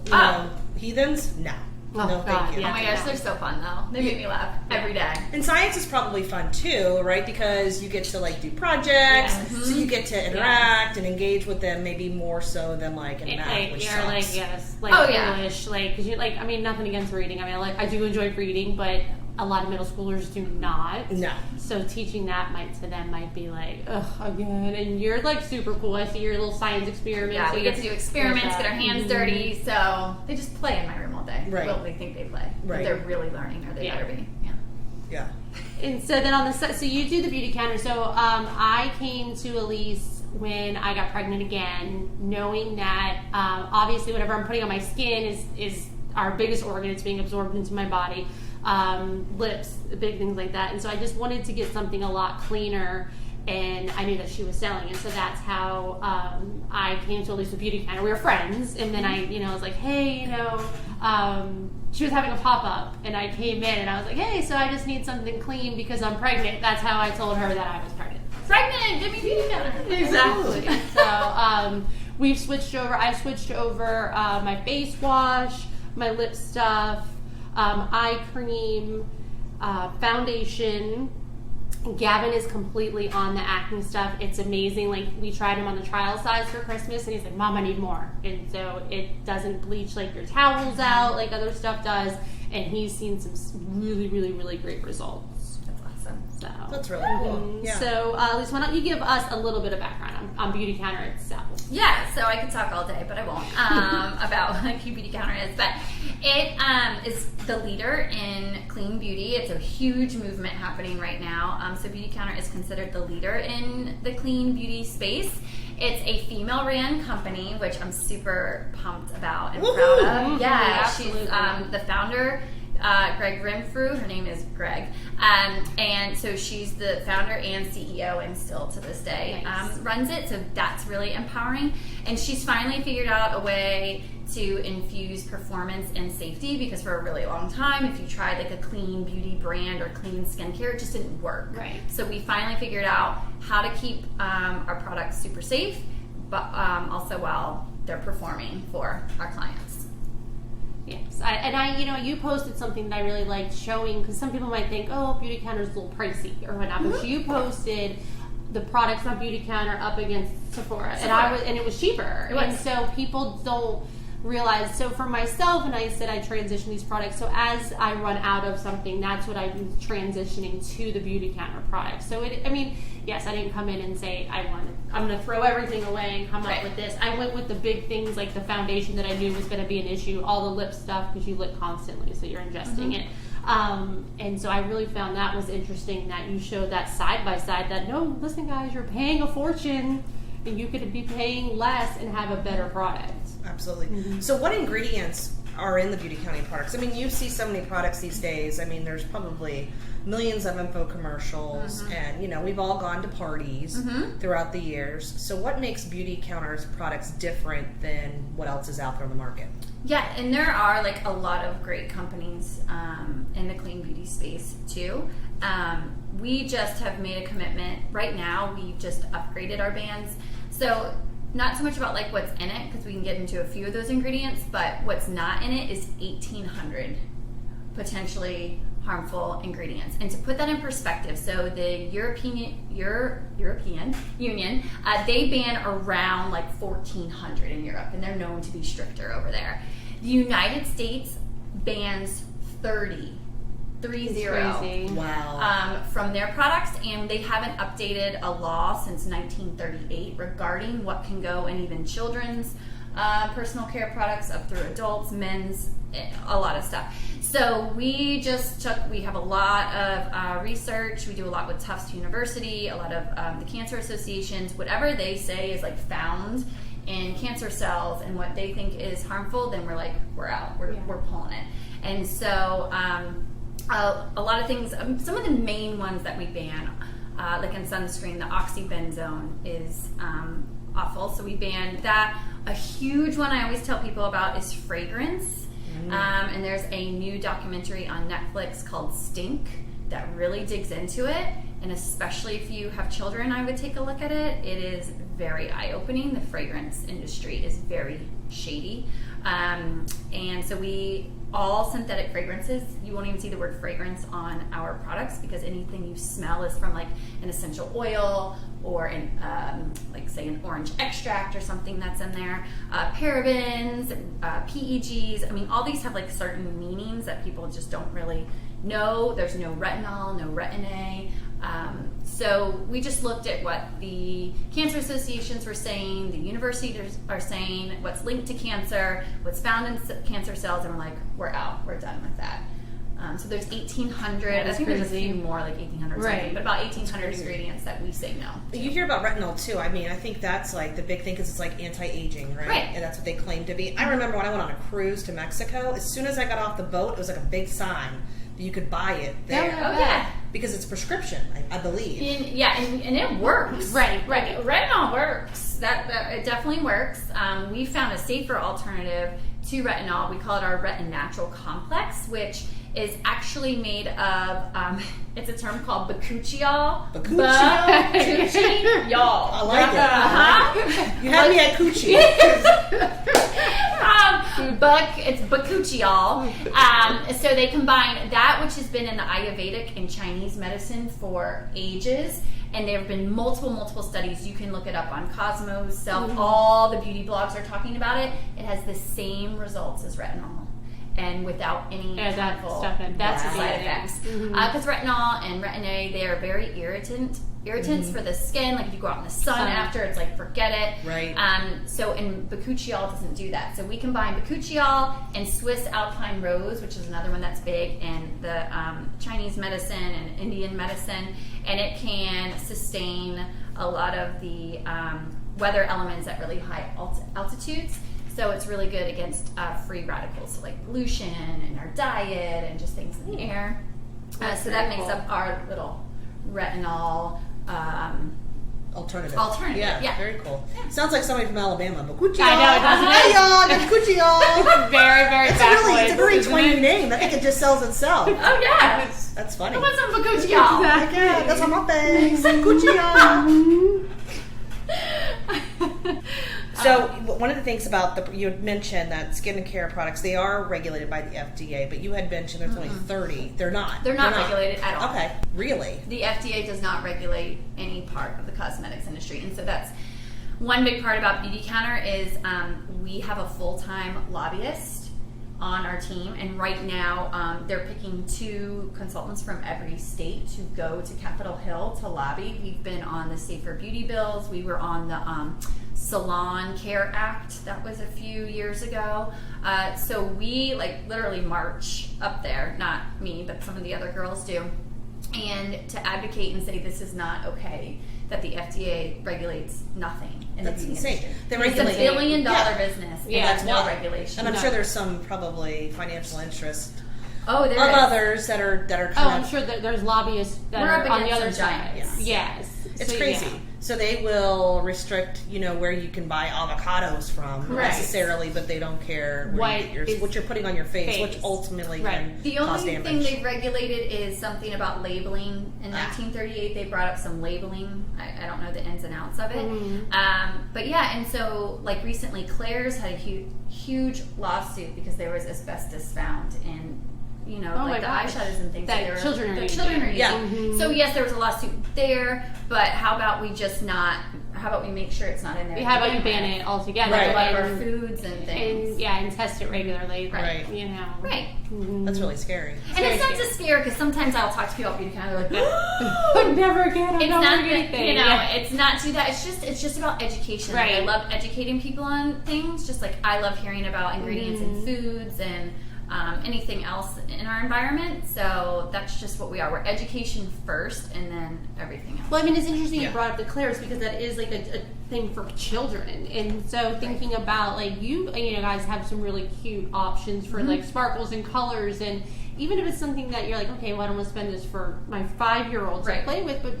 heathens. No. Oh, no, God, thank you. yeah. Oh my gosh, they're so fun though. They make me laugh every day. And science is probably fun too, right? Because you get to like do projects, so you get to interact and engage with them maybe more so than like in math, Like, which you're sucks. like, yes, like Oh, yeah. English, like, cause you like, I mean, nothing against reading. I mean, I do enjoy reading, but a lot of middle schoolers do not. No. So teaching that to them might be like, ugh, again. And you're like super cool. I see your little science experiments. Yeah, So we you get to do experiments, get our hands dirty, so they just play in my room all day. Right. Well, they think they play. But Right. they're really learning, or they Yeah. better be. Yeah. Yeah. And so then on the side, so you do the beauty counter. So I came to Ellise when I got pregnant again, knowing that obviously whatever I'm putting on my skin is our biggest organ. It's being absorbed into my body. Lips, big things like that. And so I just wanted to get something a lot cleaner, and I knew that she was selling it. So that's how I came to Ellise with Beauty Counter. We were friends, and then I was like, hey, she was having a pop-up, and I came in, and I was like, hey, so I just need something clean because I'm pregnant. That's how I told her that I was pregnant. Pregnant, give me beauty counter. Exactly. So we've switched over. I switched over my face wash, my lip stuff, eye cream, foundation. Gavin is completely on the acne stuff. It's amazing. Like, we tried him on the trial size for Christmas, and he's like, Mom, I need more. And so it doesn't bleach like your towels out like other stuff does. And he's seen some really, really, really great results. That's awesome. So That's really cool. Yeah. So, Elise, why don't you give us a little bit of background on Beauty Counter itself? Yeah, so I could talk all day, but I won't, about what Q Beauty Counter is. But it is the leader in clean beauty. It's a huge movement happening right now. So Beauty Counter is considered the leader in the clean beauty space. It's a female-ran company, which I'm super pumped about and proud of. Yeah, Absolutely. she's the founder. Greg Renfrew, her name is Greg, and so she's the founder and CEO, and still to this day runs it. So that's really empowering. And she's finally figured out a way to infuse performance and safety, because for a really long time, if you tried like a clean beauty brand or clean skincare, it just didn't work. Right. So we finally figured out how to keep our products super safe, but also while they're performing for our clients. Yes, you posted something that I really liked showing, because some people might think, oh, Beauty Counter is a little pricey or whatnot, but you posted the products on Beauty Counter up against Sephora. And it was cheaper. It was. And so people don't realize. So for myself, and I said I transition these products. So as I run out of something, that's what I'm transitioning to the Beauty Counter product. So yes, I didn't come in and say I'm going to throw everything away and come up with this. I went with the big things like the foundation that I knew was going to be an issue, all the lip stuff because you lip constantly, so you're ingesting it. And so I really found that was interesting that you showed that side by side that, no, listen guys, you're paying a fortune and you could be paying less and have a better product. Absolutely. So what ingredients are in the Beauty County products? I mean, you see so many products these days. I mean, there's probably millions of info commercials, and, you know, we've all gone to parties throughout the years. So what makes Beauty Counter's products different than what else is out there on the market? Yeah, and there are like a lot of great companies in the clean beauty space too. We just have made a commitment. Right now, we've just upgraded our bands. So not so much about like what's in it, because we can get into a few of those ingredients, but what's not in it is 1,800 potentially harmful ingredients. And to put that in perspective, so the European Union, they ban around like 1,400 in Europe, and they're known to be stricter over there. The United States bans 30 Wow. from their products, and they haven't updated a law since 1938 regarding what can go in even children's personal care products up through adults, men's, a lot of stuff. So we have a lot of research. We do a lot with Tufts University, a lot of the cancer associations. Whatever they say is like found in cancer cells and what they think is harmful, then we're like, we're out. We're pulling it. And so a lot of things, some of the main ones that we ban, like in sunscreen, the oxybenzone is awful. So we banned that. A huge one I always tell people about is fragrance. And there's a new documentary on Netflix called Stink that really digs into it. And especially if you have children, I would take a look at it. It is very eye-opening. The fragrance industry is very shady. And so all synthetic fragrances, you won't even see the word fragrance on our products, because anything you smell is from like an essential oil or like say an orange extract or something that's in there. Parabens, PEGs, I mean, all these have like certain meanings that people just don't really know. There's no retinol, no retin-A. So we just looked at what the cancer associations were saying, the universities are saying, what's linked to cancer, what's found in cancer cells, and we're like, we're out, we're done with that. So there's 1,800, I think there's a few more, like 1,800 something, but about 1,800 ingredients that we say no to. You hear about retinol too. I mean, I think that's like the big thing, because it's like anti-aging, right? And that's what they claim to be. I remember when I went on a cruise to Mexico, as soon as I got off the boat, it was like a big sign that you could buy it there. Oh, yeah. Because it's prescription, I believe. And it works. Right. Retinol works. That it definitely works. We found a safer alternative to retinol. We call it our Retin Natural Complex, which is actually made of, it's a term called bakuchiol. Bakuchiol? I like it. You had me at coochie. It's bakuchiol. So they combine that, which has been in the Ayurvedic and Chinese medicine for ages, and there have been multiple studies. You can look it up on Cosmos, Self, all the beauty blogs are talking about it. It has the same results as retinol, and without any harmful side effects. Because retinol and retin-A, they are very irritants for the skin. Like if you go out in the sun after, it's like, forget it. Right. And bakuchiol doesn't do that. So we combine bakuchiol and Swiss Alpine Rose, which is another one that's big in the Chinese medicine and Indian medicine, and it can sustain a lot of the weather elements at really high altitudes. So it's really good against free radicals, so like pollution and our diet and just things in the air. So that makes up our little retinol alternative. Yeah. Very cool. Sounds like somebody from Alabama. Bakuchiol. I know, doesn't it? Hey y'all, Bakuchiol. Very backwoods. It's a very twang name. I think it just sells itself. Oh yeah, That's funny. I want some bakuchiol. Yeah, that's on my face. Bakuchiol. So one of the things about you had mentioned that skin and care products, they are regulated by the FDA, but you had mentioned there's only 30. They're not. They're not regulated at all. Okay, really? The FDA does not regulate any part of the cosmetics industry, and so that's one big part about Beauty Counter is we have a full-time lobbyist on our team, and right now they're picking 2 consultants from every state to go to Capitol Hill to lobby. We've been on the Safer Beauty bills. We were on the Salon Care Act that was a few years ago. So we like literally march up there, not me, but some of the other girls do, and to advocate and say this is not okay, that the FDA regulates nothing in That's the beauty insane. industry. They It's regulate $1 billion business, and Yeah, there's no regulation. And I'm sure there's some probably financial interest Oh, there of is. others that are Oh, kind I'm of. sure that there's lobbyists that We're are up on the against other some side. giants. Yes. It's So, crazy. yeah. So they will restrict, where you can buy avocados from Right. necessarily, but they don't care What what you're putting on your face, which ultimately Right. can The cause only damage. thing they've regulated is something about labeling. In 1938, they brought up some labeling. I don't know the ins and outs of it. But yeah, and so like recently, Claire's had a huge lawsuit because there was asbestos found in, Oh like my the gosh. eyeshadows and things That children are using. using. Yeah. So yes, there was a lawsuit there, but how about we make sure it's not in there? How about you ban it altogether? Right. Like our And- foods and things. and test it regularly. Right. Right. That's really scary. And it's not to scare, because sometimes I'll talk to people at beauty counter, they're like, But never again. I'm it's not not doing anything. it's not to that. It's just about education. Like, I Right. love educating people on things. Just like I love hearing about ingredients in foods and anything else in our environment. So that's just what we are. We're education first, and then everything else. Well, I mean, it's interesting Yeah. you brought up the Claire's because that is like a thing for children, and so thinking about like you guys have some really cute options for like sparkles and colors, and even if it's something that you're like, okay, well, I don't want to spend this for my 5-year-old to Right. play with, but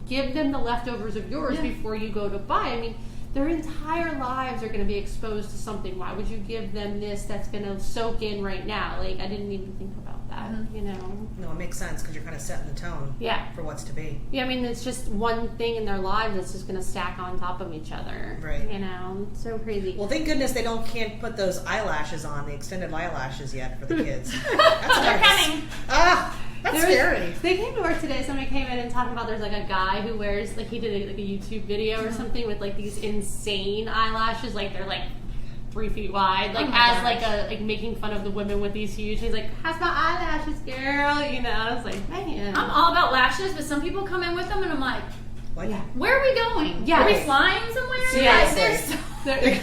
give them the leftovers of yours before you go to buy. I mean, their entire lives are going to be exposed to something. Why would you give them this that's going to soak in right now? Like, I didn't even think about that, No, it makes sense because you're kind of setting the tone Yeah. for what's to be. Yeah, I mean, it's just one thing in their lives that's just going to stack on top of each other. Right. It's so crazy. Well, thank goodness they can't put those eyelashes on, the extended eyelashes yet for the kids. That's They're nervous. coming. That's There was- scary. They came to work today. Somebody came in and talking about there's like a guy who wears like he did a YouTube video or something with like these insane eyelashes, like they're like 3 feet wide, like Oh my as like gosh. like making fun of the women with these huge. He's like, "How's my eyelashes, girl?" I was like, man. I'm all about lashes, but some people come in with them, and I'm like, What? Yeah. where are we going? Yeah. Are we flying somewhere? Seriously. They're so- They're-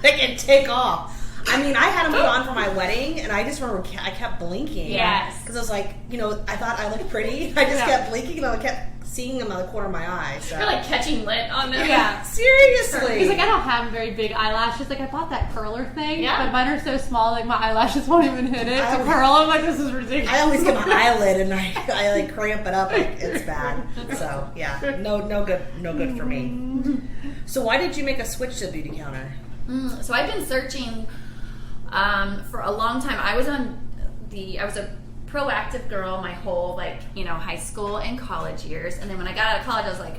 They can take off. I mean, I had them put on for my wedding, and I just remember I kept blinking. Yes. Because I was like, I thought I looked pretty. I just kept blinking, and I kept seeing them out of the corner of my eye. So. You're like catching lit on them. Yeah. Seriously. He's like, I don't have very big eyelashes. Like, I bought that curler thing, Yeah. but mine are so small, like my eyelashes won't even hit it I to always- curl. I'm like, this is ridiculous. I always get my eyelid, and I like cramp it up. Like it's bad. So yeah, no good for me. So why did you make a switch to the beauty counter? So I've been searching for a long time. I was a proactive girl my whole high school and college years, and then when I got out of college, I was like,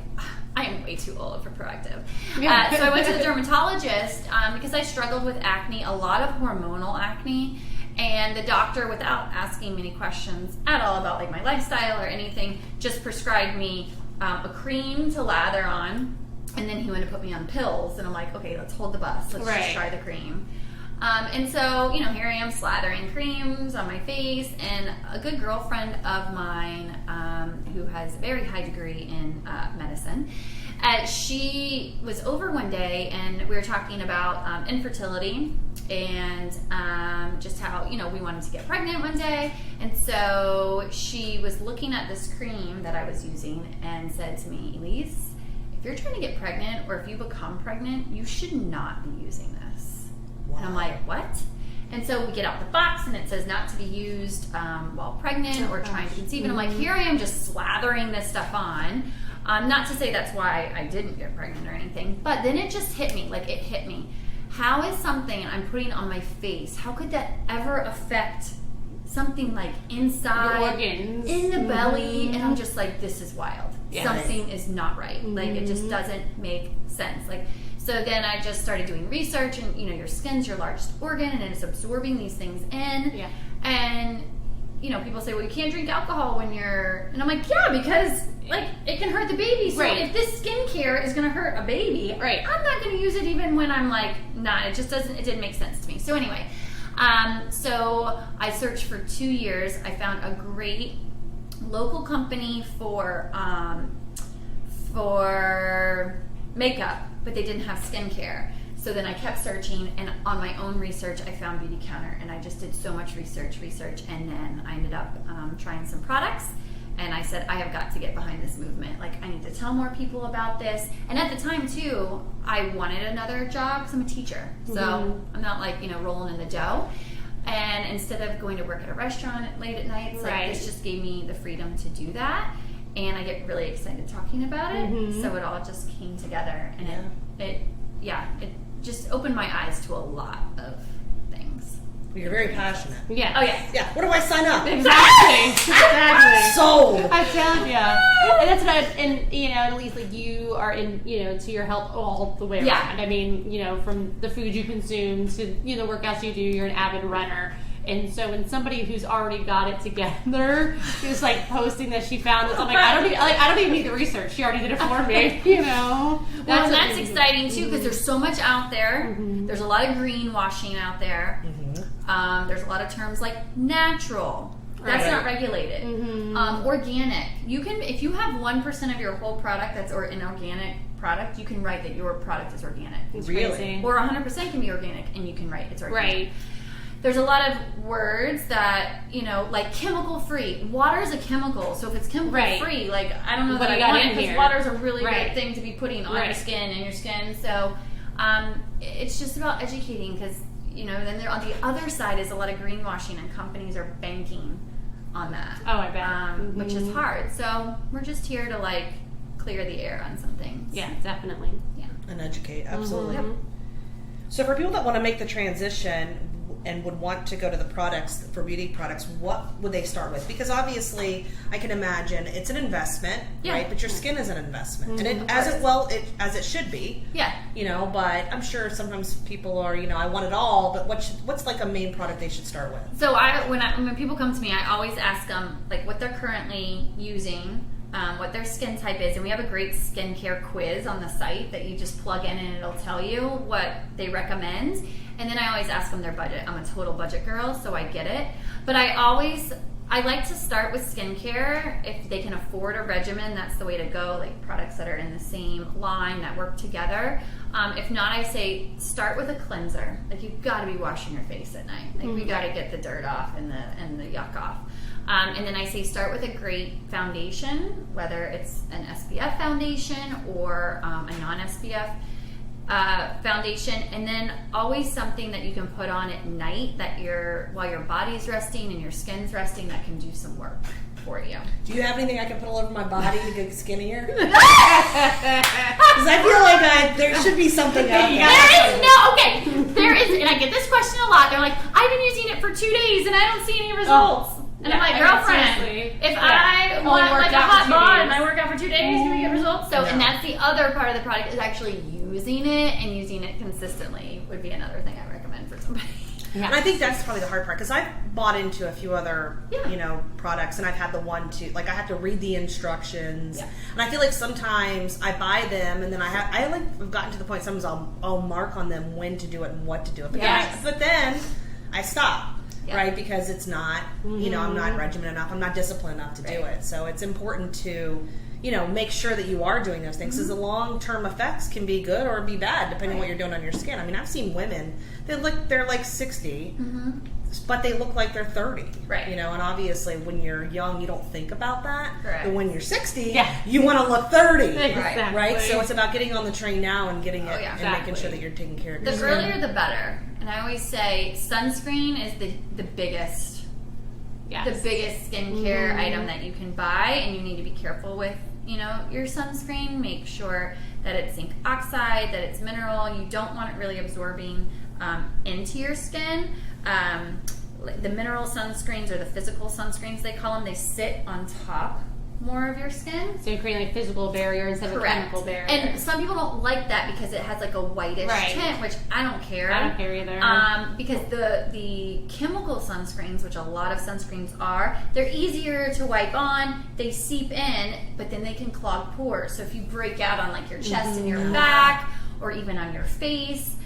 I am way too old for proactive. Yeah. So I went to the dermatologist because I struggled with acne, a lot of hormonal acne, and the doctor, without asking many questions at all about like my lifestyle or anything, just prescribed me a cream to lather on, and then he wanted to put me on pills, and I'm like, okay, let's hold the bus, let's Right. just try the cream. And so, here I am slathering creams on my face, and a good girlfriend of mine who has a very high degree in medicine, she was over one day, and we were talking about infertility and just how, we wanted to get pregnant one day. And so she was looking at this cream that I was using and said to me, Elise, if you're trying to get pregnant or if you become pregnant, you should not be using this. Wow. And I'm like, what? And so we get out the box, and it says not to be used while pregnant or trying to conceive. And I'm like, here I am just slathering this stuff on. Not to say that's why I didn't get pregnant or anything, but then it just hit me. Like, it hit me. How is something I'm putting on my face, how could that ever affect something like inside, Your organs. in the belly? And I'm just like, this is wild. Yeah. Something is not right. Like, it just doesn't make sense. Like, so then I just started doing research, and your skin's your largest organ, and it's absorbing these things in. Yeah. And people say, well, you can't drink alcohol when you're, and I'm like, yeah, because like it can hurt the baby. So Right. if this skincare is going to hurt a baby, Right. I'm not going to use it even when I'm like, nah, it didn't make sense to me. So anyway, so I searched for 2 years. I found a great local company for makeup. but they didn't have skincare. So then I kept searching, and on my own research, I found Beauty Counter, and I just did so much research, and then I ended up trying some products, and I said, I have got to get behind this movement. Like, I need to tell more people about this. And at the time, too, I wanted another job because I'm a teacher. So I'm not, like, rolling in the dough. And instead of going to work at a restaurant late at night, like, this just gave me the freedom to do that. And I get really excited talking about it. So it all just came together, and it just opened my eyes to a lot of things. You're very passionate. Yeah. Oh yeah. Yeah. Where do I sign up? Exactly. Sold. I'm telling you. And that's what at least like you are in, to your health all the way around. Yeah. I mean, from the food you consume to, the workouts you do, you're an avid runner. And so when somebody who's already got it together is like posting that she found this, I'm like, I don't even need the research. She already did it for me, That's exciting too, because there's so much out there. There's a lot of greenwashing out there. There's a lot of terms like natural. That's not regulated. Organic. You can, if you have 1% of your whole product that's an organic product, you can write that your product is organic. Really? Or 100% can be organic, and you can write it's organic. Right. There's a lot of words that, like chemical free. Water is a chemical, so if it's chemical free, like, I don't know what that I want it, because water is a really great thing to be putting on your skin and your skin. So it's just about educating, because, then there, on the other side is a lot of greenwashing, and companies are banking on that. Oh, I bet. Which is hard. So we're just here to, like, clear the air on some things. Yeah, definitely. Yeah. And educate, absolutely. So for people that want to make the transition and would want to go to the products, for beauty products, what would they start with? Because obviously, I can imagine it's an investment, right? But your skin is an investment, and as it should be. Yeah. But I'm sure sometimes people are, I want it all. But what's like a main product they should start with? So when people come to me, I always ask them like what they're currently using, what their skin type is, and we have a great skincare quiz on the site that you just plug in, and it'll tell you what they recommend. And then I always ask them their budget. I'm a total budget girl, so I get it. But I like to start with skincare. If they can afford a regimen, that's the way to go, like products that are in the same line that work together. If not, I say start with a cleanser. Like, you've got to be washing your face at night. Like, we got to get the dirt off and the yuck off. And then I say start with a great foundation, whether it's an SPF foundation or a non-SPF foundation, and then always something that you can put on at night while your body's resting and your skin's resting, that can do some work for you. Do you have anything I can put all over my body to get skinnier? Because I feel like there should be something out there. There is, and I get this question a lot. They're like, I've been using it for 2 days and I don't see any results. And I'm like, girlfriend, if I want like a hot bod and I work out for 2 days, do we get results? So, and that's the other part of the product, is actually using it, and using it consistently would be another thing I recommend for somebody. Yeah. And I think that's probably the hard part, because I've bought into a few other, products, and I've had the one to, like, I have to read the instructions, and I feel like sometimes I buy them, and then I've gotten to the point sometimes I'll mark on them when to do it and what to do it, but then I stop. Yeah. Right, because it's not, I'm not regimented enough, I'm not disciplined enough to do it. So it's important to, make sure that you are doing those things, because the long-term effects can be good or be bad, depending on what you're doing on your skin. I mean, I've seen women, they're like 60, but they look like they're 30. Right. And obviously when you're young, you don't think about that. Correct. But when you're 60, you want to look 30. Exactly. Right? So it's about getting on the train now and getting it and making sure that you're taking care of your skin. The earlier the better. And I always say sunscreen is the biggest skincare item that you can buy, and you need to be careful with, your sunscreen. Make sure that it's zinc oxide, that it's mineral. You don't want it really absorbing into your skin. The mineral sunscreens, or the physical sunscreens they call them, they sit on top more of your skin. So you're creating like physical barrier instead of a chemical barrier. And some people don't like that because it has like a whitish tint, which I don't care. I don't care either. Because the chemical sunscreens, which a lot of sunscreens are, they're easier to wipe on, they seep in, but then they can clog pores. So if you break out on like your chest and your back, or even on your face,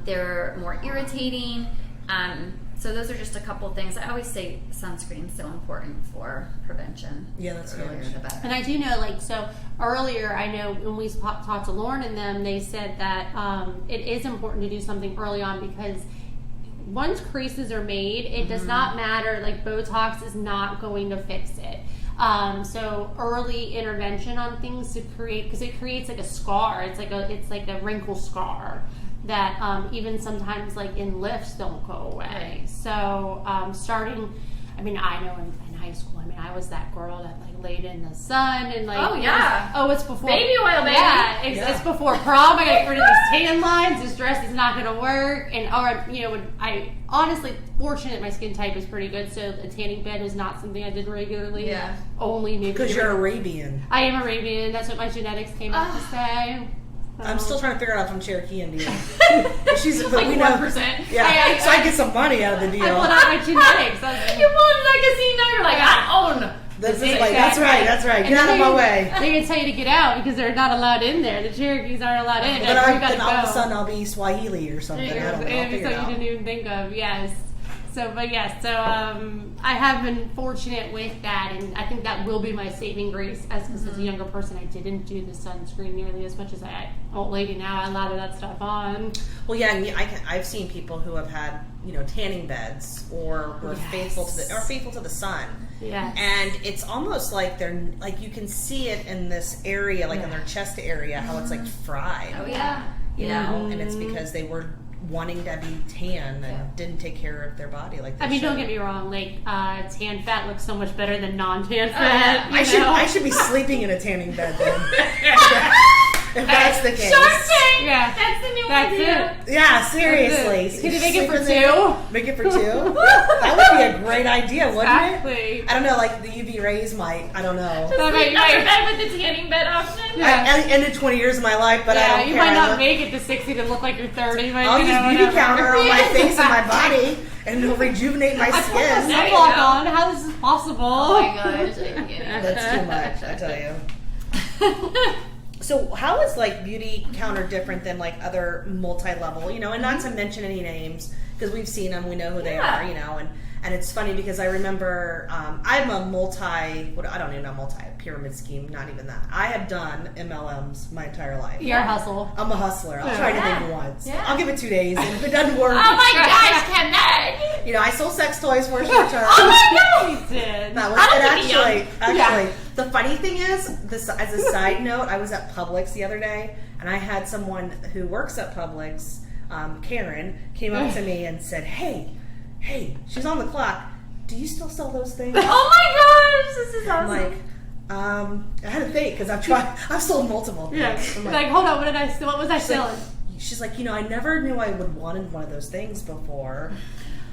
they're more irritating. So those are just a couple things. I always say sunscreen's so important for prevention. Yeah, that's the earlier huge. the better. And I do know, like, so earlier, I know when we talked to Lauren and them, they said that it is important to do something early on because once creases are made, it does not matter. Like, Botox is not going to fix it. So early intervention on things to create, because it creates like a scar. It's like a wrinkle scar that even sometimes like in lifts don't go away. Right. So starting, I mean, I know in high school, I mean, I was that girl that like laid in the sun and like, Oh, yeah. it's before Baby oil, baby. Yeah, it's before prom. I gotta get rid of these tan lines. This dress is not gonna work. And when I honestly fortunate my skin type is pretty good, so a tanning bed was not something I did regularly. Yeah. Only maybe Because you're Arabian. I am Arabian. That's what my genetics came out to say. I'm still trying to figure out if I'm Cherokee Indian. She's Like we know. 1%. Yeah, so I get some money out of the deal. I pulled out my genetics. I was like, You pulled it like a scene now. You're like, I own. That's Exactly. that's right. And Get out then of my way. They can tell you to get out because they're not allowed in there. The Cherokees aren't allowed in. Then, and you gotta then all of a go. sudden I'll be Swahili or something. I don't know. I'll figure it So you out. didn't even think of, yes. So I have been fortunate with that, and I think that will be my saving grace as a younger person. I didn't do the sunscreen nearly as much as old lady now. I lather that stuff on. Well, yeah, and I've seen people who have had tanning beds or were faithful to the sun. Yeah. And it's almost like they're like you can see it in this area, like in their chest area, how it's like fried. Oh, yeah. You know, and it's because they were wanting to be tan and didn't take care of their body like they I mean, should. don't get me wrong. Like, tan fat looks so much better than non-tan fat. I should be sleeping in a tanning bed then. If that's the case. Shark Tank! Yeah. That's the new That's idea. it. Yeah, seriously. Can you make it for Sleep in there. two? Make it for two? That would be a great idea, wouldn't Exactly. it? I don't know, like the UV rays might. I don't know. Just That sleep might- under bed with the tanning bed option. Yeah. I ended 20 years of my life, but I Yeah, don't you care. might not make it to 60 to look like you're 30. I'll use beauty counter on my face and my body, and it'll rejuvenate my I put my skin. There you sunblock go. on. How is this possible? Oh my gosh. I can't. That's too much, I tell you. So how is like beauty counter different than like other multi-level, and not to mention any names because we've seen them, we know who they are, and it's funny because I remember I'm a multi-pyramid scheme, not even that. I have done MLMs my entire life. You're a hustle. I'm a hustler. I'll try anything once. Yeah. I'll give it 2 days, and if it doesn't work, Oh my gosh, Kim, that. I sold sex toys for a short term. Oh my god. You did. That was I it. don't think Actually, the funny thing is, this as a side note, I was at Publix the other day, and I had someone who works at Publix, Karen, came up to me and said, "Hey, she's on the clock. Do you still sell those things?" Oh my gosh, this is I'm awesome. like, I had to think because I've sold multiple things. Yeah. I'm Like, hold on, what was I she's like- selling? She's like, I never knew I would wanted one of those things before.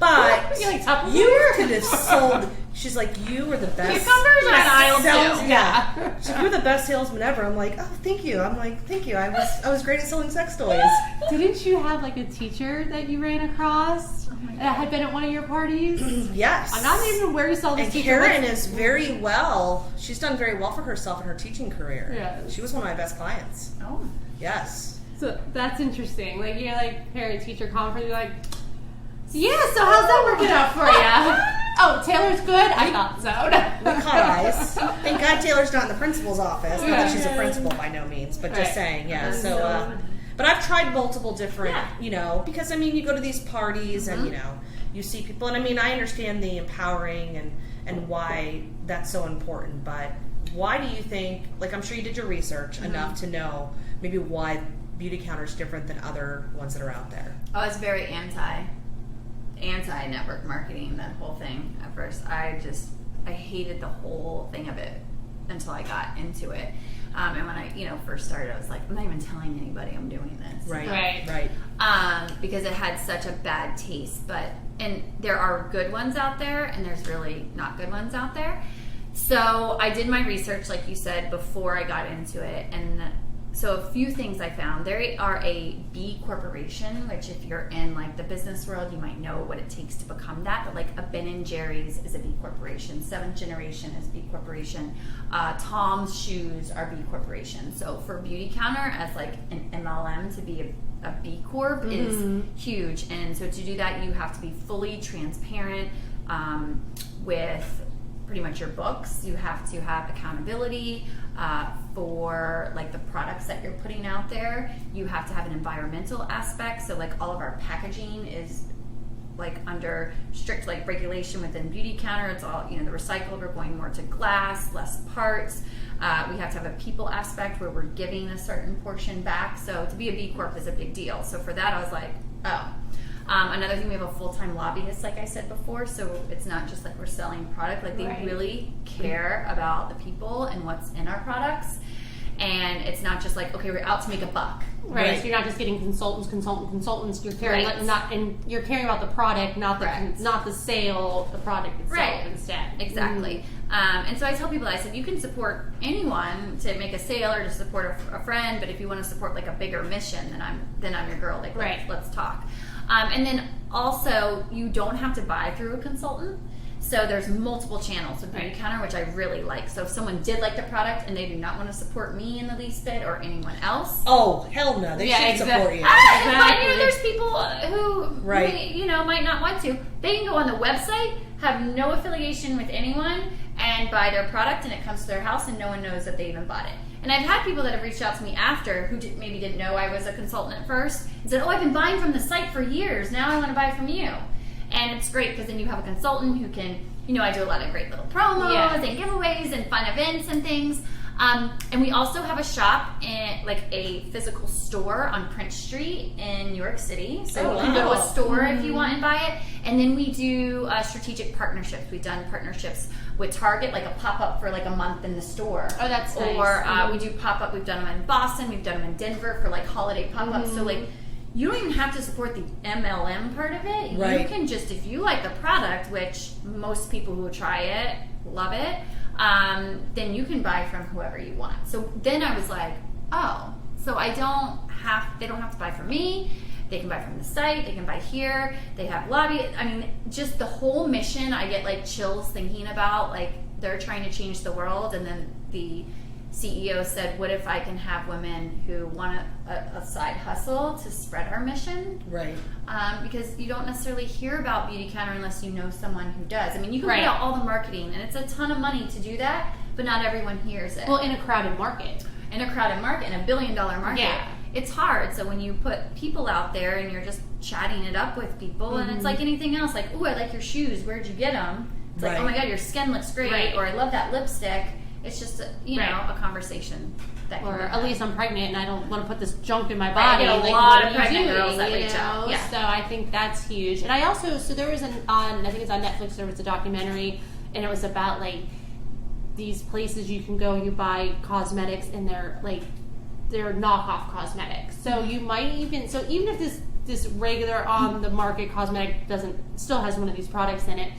But You like Tupperware? you could have sold. She's like, you were the best. Cucumbers are an aisle sales- too. Yeah. She's like, you're the best salesman ever. I'm like, oh, thank you. I'm like, thank you. I was great at selling sex toys. Didn't you have like a teacher that you ran across that had been at one of your parties? Yes. I'm not even where you saw this And teacher. Karen is very well. She's done very well for herself in her teaching career. Yeah. She was one of my best clients. Oh. Yes. So that's interesting. Like, you're like parent-teacher conference, you're like, yeah, so how's that working out for you? Oh, Taylor's good? I thought so. We caught eyes. Thank God Taylor's not in the principal's office. Not that she's a principal by no means, but just Right. saying, yeah. So, but I've tried multiple different, because you go to these parties and you see people, and I understand the empowering and why that's so important. But why do you think? Like, I'm sure you did your research enough to know maybe why beauty counter is different than other ones that are out there. I was very anti-network marketing, that whole thing at first. I hated the whole thing of it until I got into it. And when I, first started, I was like, I'm not even telling anybody I'm doing this. Right. Because it had such a bad taste. And there are good ones out there, and there's really not good ones out there. So I did my research, like you said, before I got into it, and so a few things I found. They are a B corporation, which if you're in like the business world, you might know what it takes to become that. But like a Ben & Jerry's is a B corporation. Seventh Generation is B corporation. Tom's Shoes are B corporation. So for Beauty Counter as like an MLM to be a a B Corp is huge. And so to do that, you have to be fully transparent with pretty much your books. You have to have accountability for like the products that you're putting out there. You have to have an environmental aspect. So like all of our packaging is like under strict like regulation within Beauty Counter. It's all, you know, the recycled, we're going more to glass, less parts. We have to have a people aspect where we're giving a certain portion back. So to be a B Corp is a big deal. So for that I was like, oh. Another thing, we have a full-time lobbyist, like I said before, so it's not just like we're selling product, like they really care about the people and what's in our products. And it's not just like, okay, we're out to make a buck. Right. So you're not just getting consultants. You're caring you're caring about the product, not the sale, the product itself instead. Exactly. And so I tell people, I said, you can support anyone to make a sale or to support a friend, but if you want to support like a bigger mission, then I'm your girl. Like let's talk. And then also, you don't have to buy through a consultant. So there's multiple channels with Beauty Counter, which I really like. So if someone did like the product and they do not want to support me in the least bit or anyone else. Oh, hell no. They should support you. But you know, there's people who might not want to. They can go on the website, have no affiliation with anyone, and buy their product, and it comes to their house and no one knows that they even bought it. And I've had people that have reached out to me after who maybe didn't know I was a consultant at first and said, oh, I've been buying from the site for years. Now I want to buy from you. And it's great because then you have a consultant who can, you know, I do a lot of great little promos and giveaways and fun events and things. And we also have a shop, like a physical store on Prince Street in New York City. So you can go to a store if you want and buy it. And then we do strategic partnerships. We've done partnerships with Target, like a pop-up for like a month in the store. Oh, that's nice. Or we do pop-up. We've done them in Boston. We've done them in Denver for like holiday pop-ups. So like, you don't even have to support the MLM part of it. You can just, if you like the product, which most people who try it love it, then you can buy from whoever you want. So then I was like, oh, so they don't have to buy from me. They can buy from the site. They can buy here. They have lobby. I mean, just the whole mission, I get like chills thinking about, like they're trying to change the world. And then the CEO said, what if I can have women who want a side hustle to spread our mission? Right. Because you don't necessarily hear about Beauty Counter unless you know someone who does. I mean, you can put out all the marketing, and it's a ton of money to do that, but not everyone hears it. Well, in a crowded market. In a billion-dollar market. Yeah. It's hard. So when you put people out there and you're just chatting it up with people, and it's like anything else, like, ooh, I like your shoes. Where'd you get them? It's like, oh my God, your skin looks great, or I love that lipstick. It's just, a conversation. That or at least I'm pregnant and I don't want to put this junk in my body. I get a lot of pregnant girls that reach out. Yeah. So I think that's huge. And I also, so there was I think it's on Netflix, there was a documentary, and it was about like these places you can go and you buy cosmetics, and they're knockoff cosmetics. So you might even, even if this regular on the market cosmetic still has one of these products in it,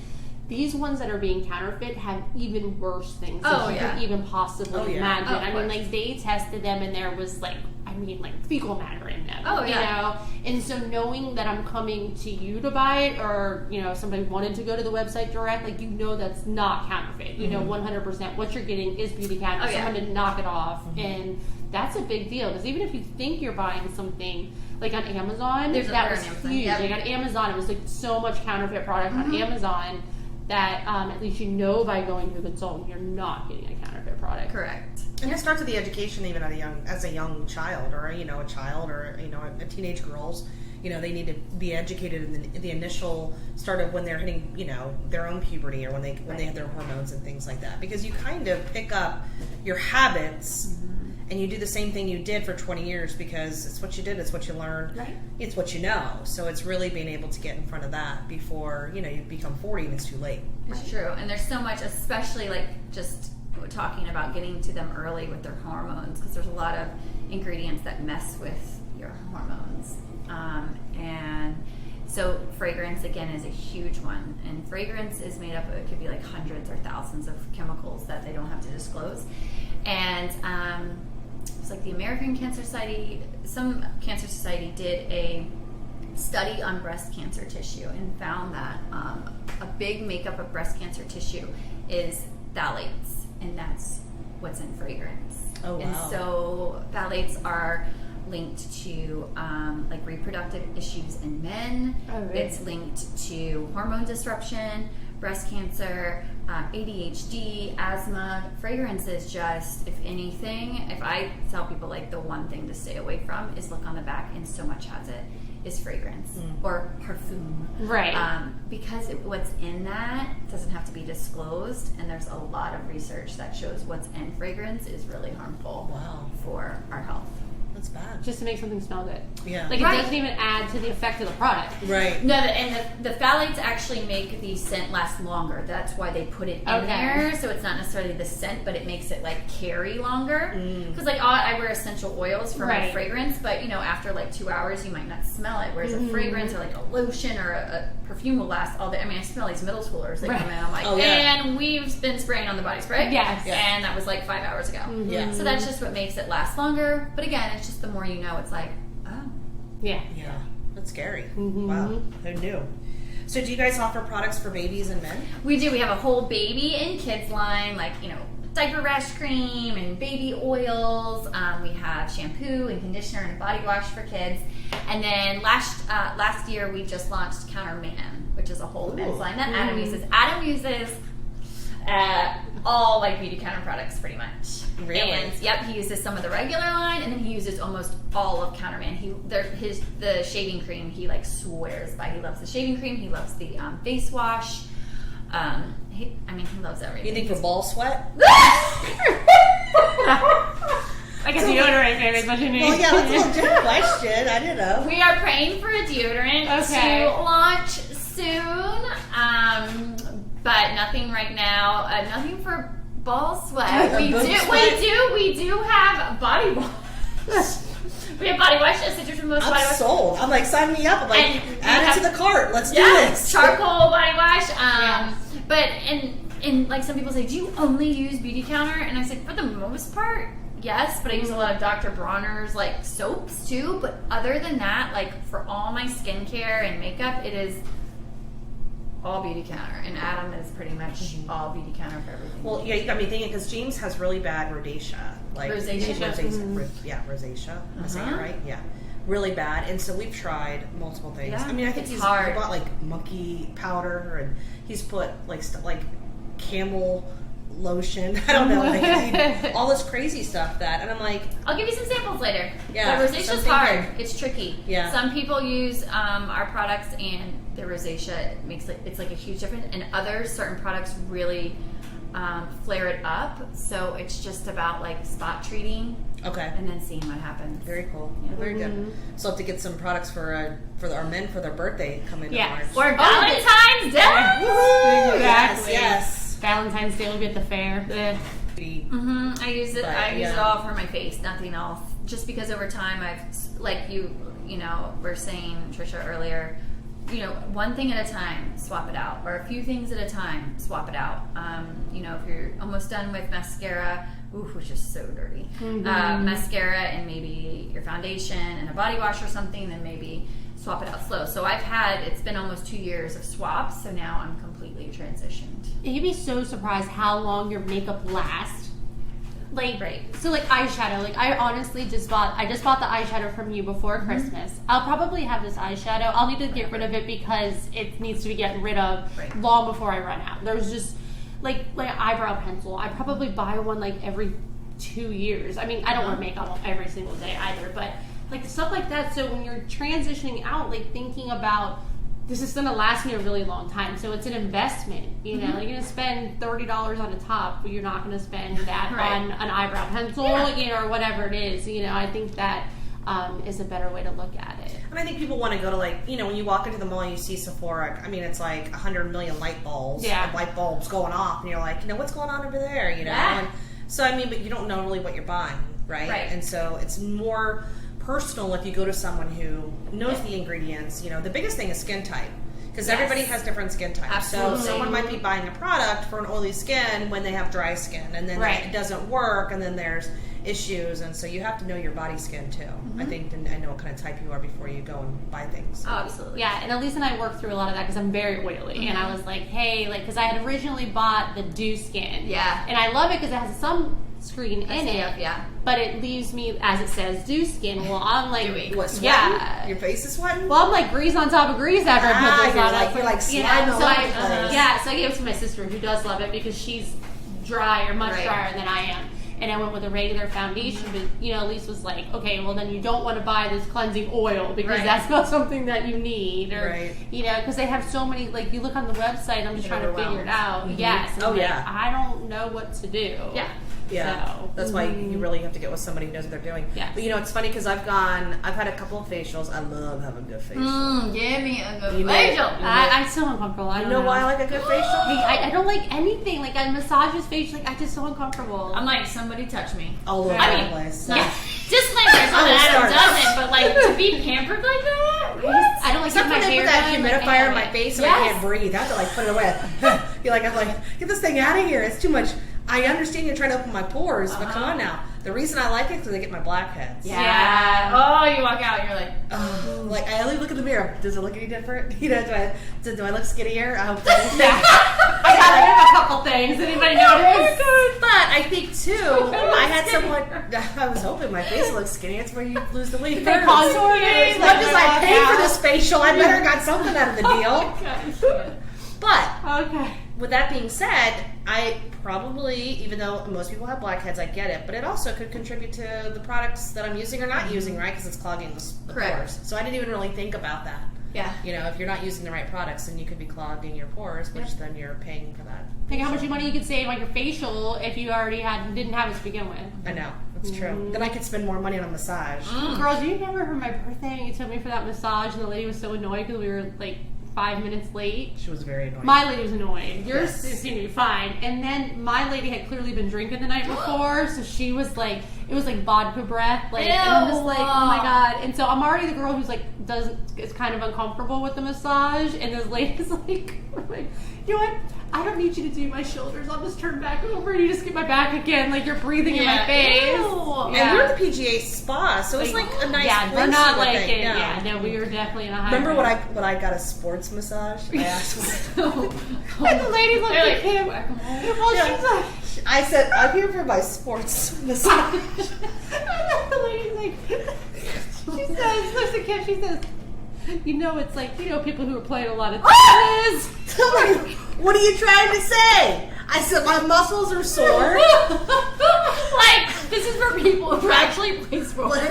these ones that are being counterfeit have even worse things than you could even possibly imagine. I mean, like, they tested them and there was fecal matter in them. You know? And so knowing that I'm coming to you to buy it, or, if somebody wanted to go to the website direct, that's not counterfeit. You know, 100% what you're getting is Beauty Counter. Someone to knock it off. And that's a big deal, because even if you think you're buying something, like on Amazon, that was huge. Like on Amazon, it was like so much counterfeit product on Amazon that at least by going to a consultant, you're not getting a counterfeit product. Correct. And it starts with the education, even as a young child, or a child, or a teenage girls. They need to be educated in the initial start of when they're hitting their own puberty, or when they have their hormones and things like that, because you kind of pick up your habits. And you do the same thing you did for 20 years because it's what you did, it's what you learned, it's what you know. So it's really being able to get in front of that before, you become 40 and it's too late. It's true. And there's so much, especially just talking about getting to them early with their hormones, because there's a lot of ingredients that mess with your hormones. And so fragrance, again, is a huge one. And fragrance is made up of, it could be like hundreds or thousands of chemicals that they don't have to disclose. And it's like the American Cancer Society, some cancer society did a study on breast cancer tissue and found that a big makeup of breast cancer tissue is phthalates, and that's what's in fragrance. Oh, wow. And so phthalates are linked to like reproductive issues in men. Oh, really? It's linked to hormone disruption, breast cancer, ADHD, asthma. Fragrance is just, if anything, if I tell people like the one thing to stay away from is look on the back, and so much has it, is fragrance or parfum. Right. Because what's in that doesn't have to be disclosed, and there's a lot of research that shows what's in fragrance is really harmful for our health. That's bad. Just to make something smell good. Yeah. Like, Right. it doesn't even add to the effect of the product. Right. No, and the phthalates actually make the scent last longer. That's why they put it in Okay. there. So it's not necessarily the scent, but it makes it like carry longer. Because like I wear essential oils for my Right. fragrance, but you know after like 2 hours you might not smell it. Whereas a fragrance or like a lotion or a perfume will last all day. I mean, I smell these middle schoolers. They come in, I'm like, and we've been spraying on the body spray. Yes. And that was like 5 hours ago. Yeah. So that's just what makes it last longer. But again, it's just the more you know, it's like, oh. Yeah. Yeah. That's scary. Wow. Who knew? So do you guys offer products for babies and men? We do. We have a whole baby and kids line, like, you know, diaper rash cream and baby oils. We have shampoo and conditioner and body wash for kids. And then last year we just launched Counter Man, which is a whole men's line that Adam uses. Adam uses all like beauty counter products pretty much. Really? And yep, he uses some of the regular line, and then he uses almost all of Counterman. The shaving cream he like swears by. He loves the shaving cream. He loves the face wash. He loves everything. You think for ball sweat? I guess deodorant maybe is what you need. Well, yeah, that's a legit question. I didn't know. We are praying for a deodorant Okay. to launch soon, but nothing right now. Nothing for ball sweat. We do have body wash. We have body wash, a citrus removal body I'm wash. sold. I'm like, sign me up. I'm like, And add it to the cart. Let's do Yes, this. charcoal body wash. But and like some people say, do you only use Beauty Counter? And I said, for the most part, yes. But I use a lot of Dr. Bronner's like soaps too. But other than that, like for all my skincare and makeup, it is all Beauty Counter. And Adam is pretty much all Beauty Counter for everything. Well, yeah, you got me thinking because James has really bad rosacea. Like Rosacea. Rosacea. Am I saying it right? Yeah. Really bad, and so we've tried multiple things. Yeah, I mean, I think it's he hard. bought like monkey powder, and he's put like like camel lotion. I don't know, like all this crazy stuff that, and I'm like, I'll give you some samples later. Yeah, But rosacea's something hard. good. It's tricky. Yeah. Some people use our products and the rosacea makes it's like a huge difference, and others, certain products really flare it up. So it's just about like spot treating okay, and then seeing what happens. very cool, very good. So I'll have to get some products for our men for their birthday coming in Yes. March. Or Valentine's Day. Woohoo! Exactly. Yes. Valentine's Day will be at the fair. I use it. But, I use yeah. it all for my face, nothing else. Just because over time I've like you know, we're saying Tricia earlier. You know, one thing at a time, swap it out, or a few things at a time, swap it out. You know, if you're almost done with mascara, which is so dirty, mascara and maybe your foundation and a body wash or something, then maybe swap it out slow. So it's been almost 2 years of swaps, so now I'm completely transitioned. You'd be so surprised how long your makeup lasts. Like, Right. so like eyeshadow, like I honestly just bought the eyeshadow from you before Christmas. I'll probably have this eyeshadow. I'll need to get rid of it because it needs to be getting rid of long before I run out. There's just like eyebrow pencil. I probably buy one like every 2 years. I mean, I don't wear makeup every single day either, but like stuff like that. So when you're transitioning out, like thinking about this is going to last me a really long time. So it's an investment, you know. You're going to spend $30 on a top, but you're not going to spend that on an eyebrow pencil, you know, or whatever it is. You know, I think that is a better way to look at it. And I think people want to go to like, you know, when you walk into the mall and you see Sephora, I mean, it's like 100 million light bulbs going off, and you're like, you know, what's going on over there, you know? Yeah. And so, I mean, but you don't know really what you're buying, right? And so it's more personal if you go to someone who knows the ingredients. You know, the biggest thing is skin type, because everybody has different skin types. Absolutely. So someone might be buying a product for an oily skin when they have dry skin, and then it doesn't work, and then there's issues, and so you have to know your body skin too. I think, and know what kind of type you are before you go and buy things. Oh, absolutely. Yeah, and Elise and I worked through a lot of that because I'm very oily, and I was like, hey, like, because I had originally bought the Dew Skin. Yeah. And I love it because it has some screen in it. Yeah. But it leaves me, as it says, dew skin. Well, I'm like, Dewy. What, sweating? Yeah. Your face is sweating? Well, I'm like grease on top of grease after I put this on. You're like you sliding know, all so over I, the place. yeah, so I gave it to my sister who does love it because she's drier, much Right. drier than I am. And I went with a regular foundation, but Elise was like, okay, well then you don't want to buy this cleansing oil because Right. that's not something that you need, or Right. because they have so many. Like you look on the website, I'm just trying to figure it out. Yes, and Oh, I'm like, yeah. I don't know what to do. Yeah. Yeah, So, that's why you really have to get with somebody who knows what they're doing. Yes. But it's funny because I've had a couple of facials. I love having a good facial. Give me a good You know- facial. I'm so uncomfortable. I You don't know why I like a good facial? I don't like anything. Like I massages face, like I just so uncomfortable. I'm like, somebody touch me. All over I the mean, place. Yeah. Disclaimer, it's not that Adam doesn't, but like to be pampered like that? I don't like Except getting my when they hair put that done, like, humidifier in I my hate it. face and I Yes. can't breathe. I have to like put it away. I'm like, get this thing out of here. It's too much. I understand you're trying to open my pores, but come on now. The reason I like it is because I get my blackheads. Yeah. Oh, you walk out and you're like, Like I only look in the mirror. Does it look any different? Do I look skinnier? I hope so. I have a couple things. Anybody notice? But I think too, I had someone. I was hoping my face looks skinny. It's where you lose the weight. They first. contour it, As like, much as they I walk paid for out. this facial, I better got something out of the deal. But Okay. with that being said, I probably, even though most people have blackheads, I get it, but it also could contribute to the products that I'm using or not using, right? Because it's clogging the Correct. pores. So I didn't even really think about that. yeah. If you're not using the right products, then you could be clogging your pores, which then you're paying for that. Think how much money you could save on your facial if you already didn't have it to begin with. I know, that's true. Then I could spend more money on a massage. Girl, do you remember for my birthday you took me for that massage and the lady was so annoyed because we were like 5 minutes late? She was very annoying. My lady was annoyed. Yours Yes. seemed to be fine. And then my lady had clearly been drinking the night before, so she was like, it was like vodka breath. Like, and I'm just like, oh my god. And so I'm already the girl who's like, is kind of uncomfortable with the massage. And this lady's like, you know what? I don't need you to do my shoulders. I'll just turn back over and you just get my back again. Like you're breathing in my face. Ew. And we're at the PGA spa, so it's like a nice yeah, place. we're not to like think. it. No. Yeah, no, we were definitely in a high. Remember when I got a sports massage? I asked And the lady looked They're at like, him. Well, Yeah. she's like, I said, I'm here for my sports massage. the lady's like, she says, listen, Kim, she says, it's like, people who are playing a lot of tennis. What are you trying to say? I said, my muscles are sore. Like, this is for people who actually play sports.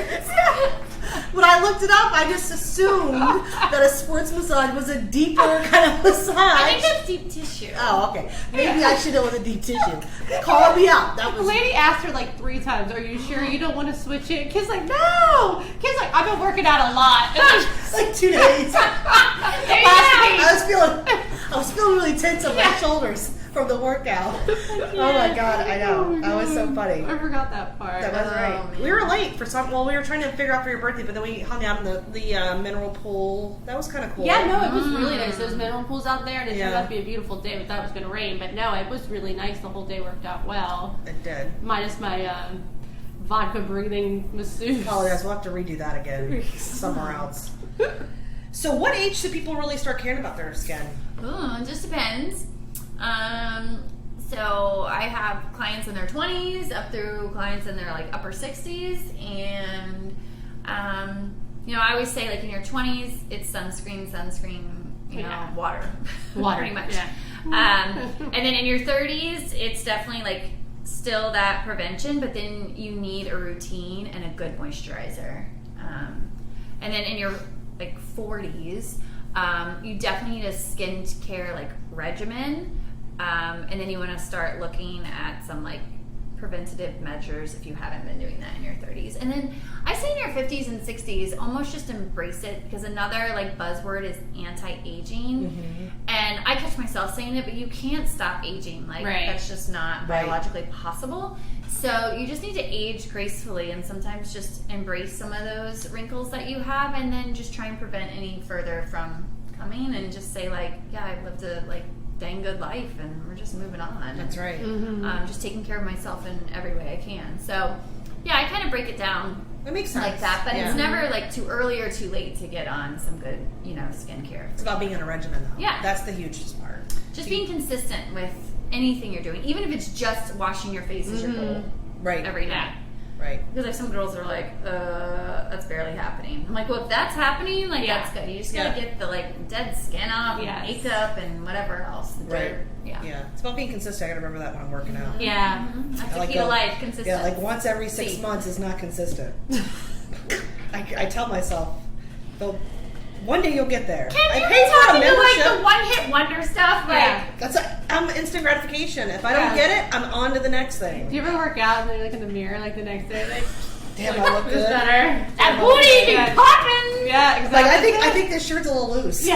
When I looked it up, I just assumed that a sports massage was a deeper kind of massage. I think that's deep tissue. Oh, okay. Maybe I should know with a deep tissue. Call me out. That The was lady asked her like 3 times, are you sure you don't want to switch it? Kid's like, no. Kid's like, I've been working out a lot. like 2 days. I was feeling really tense on my shoulders from the workout. Oh my god, I know. That was so funny. I forgot that part. That was right. We were late for some. Well, we were trying to figure out for your birthday, but then we hung out in the mineral pool. That was kind of cool. Yeah, no, it was really nice. There's mineral pools out there, and it turned Yeah. out to be a beautiful day. We thought it was going to rain, but no, it was really nice. The whole day worked out well, It did. minus my vodka breathing masseuse. Apologize. We'll have to redo that again somewhere else. So, what age do people really start caring about their skin? It just depends. So I have clients in their 20s up through clients in their like upper 60s, and I always say like in your 20s it's sunscreen, water, pretty much. Yeah. And then in your 30s it's definitely like still that prevention, but then you need a routine and a good moisturizer. And then in your like 40s, you definitely need a skincare like regimen. And then you want to start looking at some like preventative measures if you haven't been doing that in your 30s. And then I say in your 50s and 60s, almost just embrace it, because another like buzzword is anti-aging. And I catch myself saying it, but you can't stop aging. Like that's just not biologically possible. So you just need to age gracefully, and sometimes just embrace some of those wrinkles that you have, and then just try and prevent any further from coming, and just say like, yeah, I've lived a like dang good life, and we're just moving on. That's right. Just taking care of myself in every way I can. So yeah, I kind of break it down That makes sense. like that, but it's never like too early or too late to get on some good, skincare. It's about being in a regimen, though. Yeah. That's the hugest part. Just being consistent with anything you're doing, even if it's just washing your face is your goal. Right. every night. Right. Because like some girls are like, that's barely happening. I'm like, well, if that's happening, like that's good. You just gotta get the like dead skin off, and makeup, and whatever else. Right. Yeah. Yeah. It's about being consistent. I gotta remember that when I'm working out. Yeah. That's I the like key to the- life, consistent. Yeah, like once every 6 months is not consistent. I tell myself, one day you'll get there. Can you pay be for a talking to like membership. the one-hit wonder stuff? Like, That's I'm instant gratification. If I don't get it, I'm on to the next thing. Do you ever work out and then look in the mirror like the next day, like, Damn, I look who's good. better? that booty be popping. Yeah, exactly. Like I think this shirt's a little loose.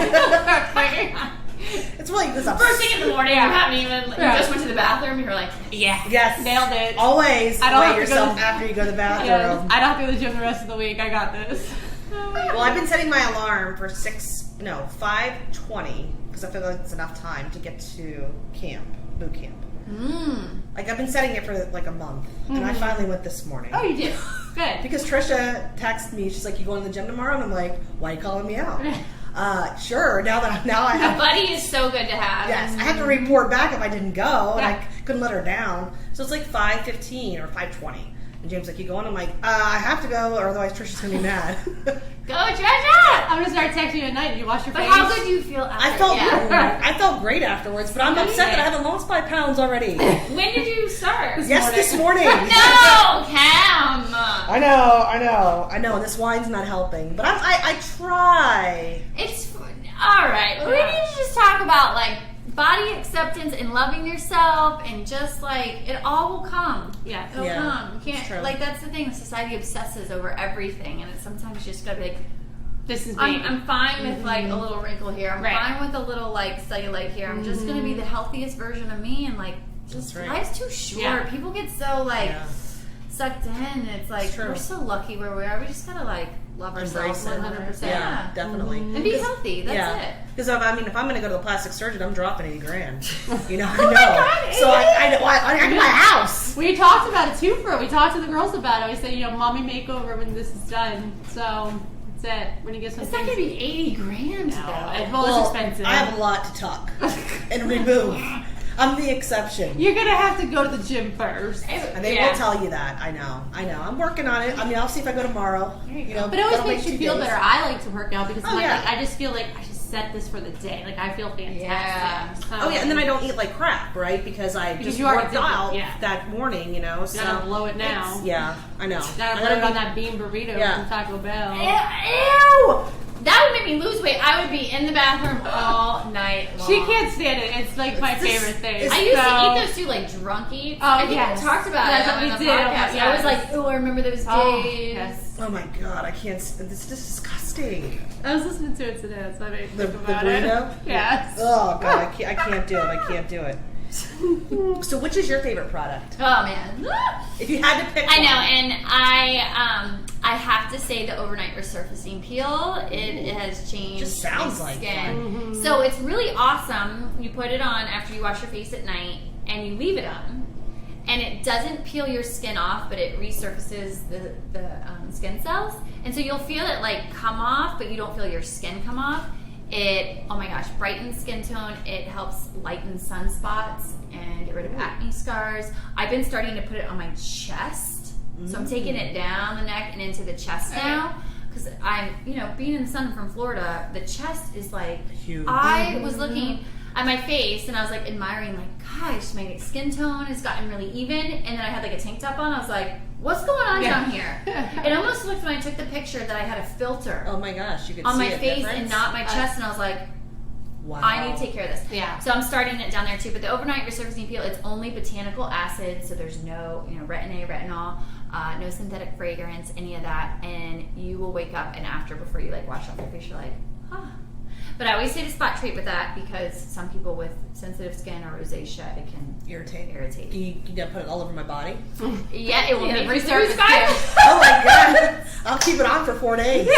It's really this First thing in the morning, you haven't even. You just went to the bathroom. You're like, Yes, nailed it. Always I don't weigh have to yourself go- after you go to the bathroom. Yeah, I don't have to go to the gym the rest of the week. I got this. Well, I've been setting my alarm for 5:20 because I feel like it's enough time to get to boot camp. Like I've been setting it for like a month, and I finally went this morning. Oh, you did. Good. Because Tricia texted me, she's like, "You going to the gym tomorrow?" And I'm like, "Why are you calling me out?" Sure. Now I a have. buddy is so good to have. Yes, I have to report back if I didn't go, and I couldn't let her down. So it's like 5:15 or 5:20, and James like, "You going?" I'm like, "I have to go, or otherwise Tricia's gonna be mad." Go, Tricia! I'm gonna start texting you at night. Did you wash your But face? how good do you feel after? I felt great afterwards, but I'm upset that I haven't lost 5 pounds already. When did you start? This morning. No, Cam. I know. This wine's not helping, but I try. It's all right. We need to just talk about like body acceptance and loving yourself, and just like it all will come. Yeah. It'll come. You it's can't true. like that's the thing. Society obsesses over everything, and it's sometimes you just gotta be like, This is me. I'm fine with like a little wrinkle here. I'm Right. fine with a little like cellulite here. I'm just gonna be the healthiest version of me, and like just That's right. life's too short. Yeah. People get so like sucked in. It's like true. we're so lucky where we are. We just gotta like love ourselves Embrace it. 100%. Yeah, definitely. And be healthy. That's it. Because if I'm going to go to the plastic surgeon, I'm dropping $80,000. You know, I Oh know. my God, So I know I my house. We talked about it too. We talked to the girls about it. We said, mommy makeover when this is done. So that's it. We're gonna get some. It's not gonna be $80,000 though. Well, it's expensive. I have a lot to tuck and remove. I'm the exception. You're gonna have to go to the gym first. And they will tell you that. I know. I'm working on it. I mean, I'll see if I go tomorrow. You know, But it always that'll makes make you 2 feel days. better. I like to work out because Oh, yeah. I just feel like I just set this for the day. Like I feel fantastic. Yeah. Oh yeah, and then I don't eat like crap, right? Because I just you already worked did it, out yeah. that morning, you know. So You gotta blow it now. yeah, I know. Gotta I put it gotta on be- that bean burrito Yeah. from Taco Bell. Ew! That would make me lose weight. I would be in the bathroom all night long. She can't stand it. It's like my It's just- favorite thing. it's- I used to So- eat those too, like drunk eats. Oh, I think yes. we talked about That's it what we on the did. podcast. Yes. I was like, oh, I remember those days. Oh, yes. Oh my god, I can't. It's just disgusting. I was listening to it today. That's why I made me The think about burrito? it. Yes. Oh god, I can't do it. I can't do it. So, which is your favorite product? Oh man. If you had to pick, I know, one. and I have to say the overnight resurfacing peel. It has changed Just sounds my like skin. So it's really awesome. You put it on after you wash your face at night, and you leave it on, and it doesn't peel your skin off, but it resurfaces the skin cells, and so you'll feel it like come off, but you don't feel your skin come off. It, oh my gosh, brightens skin tone. It helps lighten sunspots and get rid of acne scars. I've been starting to put it on my chest. So I'm taking it down the neck and into the chest now. Because I'm, being in the sun from Florida, the chest is like, Huge. I was looking at my face and I was like admiring, like, gosh, my skin tone has gotten really even. And then I had like a tank top on. I was like, what's going on down here? It almost looked when I took the picture that I had a filter Oh my gosh, you could on see my a face difference? and not my chest, and I was like, Wow. I need to take care of this. Yeah. So I'm starting it down there too. But the overnight resurfacing peel, it's only botanical acid, so there's no, retin-A, retinol, no synthetic fragrance, any of that, and you will wake up and after, before you like wash off your face, you're like, huh. But I always say to spot treat with that because some people with sensitive skin or rosacea, it can irritate. irritate. You gotta put it all over my body. Yeah, it will make you resurface lose guys. Oh my god, I'll keep it on for 4 days.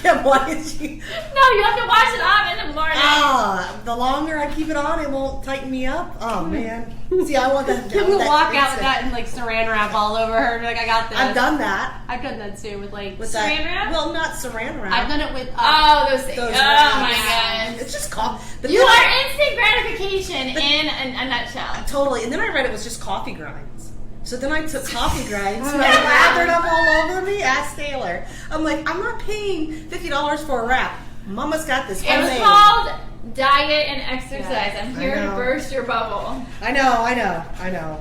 Yeah, why is she? No, you have to wash it off in the morning. The longer I keep it on, it won't tighten me up. Oh man. See, I want that. Kim will that walk out instant. with that and like saran wrap all over her and be like, I got this. I've done that. I've done that too with like With Saran that. wrap? Well, not saran wrap. I've done it with Oh, those things. Those Oh wraps. my gosh. It's just coffee. You are instant gratification in a nutshell. Totally. And then I read it was just coffee grinds. So then I took coffee grinds and I lathered them all over me. Ask Taylor. I'm like, I'm not paying $50 for a wrap. Mama's got this. It was called diet and exercise. I'm here to burst your bubble. I know.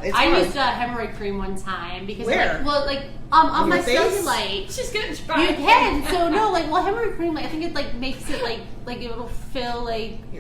It's I hard. used hemorrhoid cream one time because Where? on my face? cellulite. She's good. You can. So no, hemorrhoid cream, I think it makes it it'll fill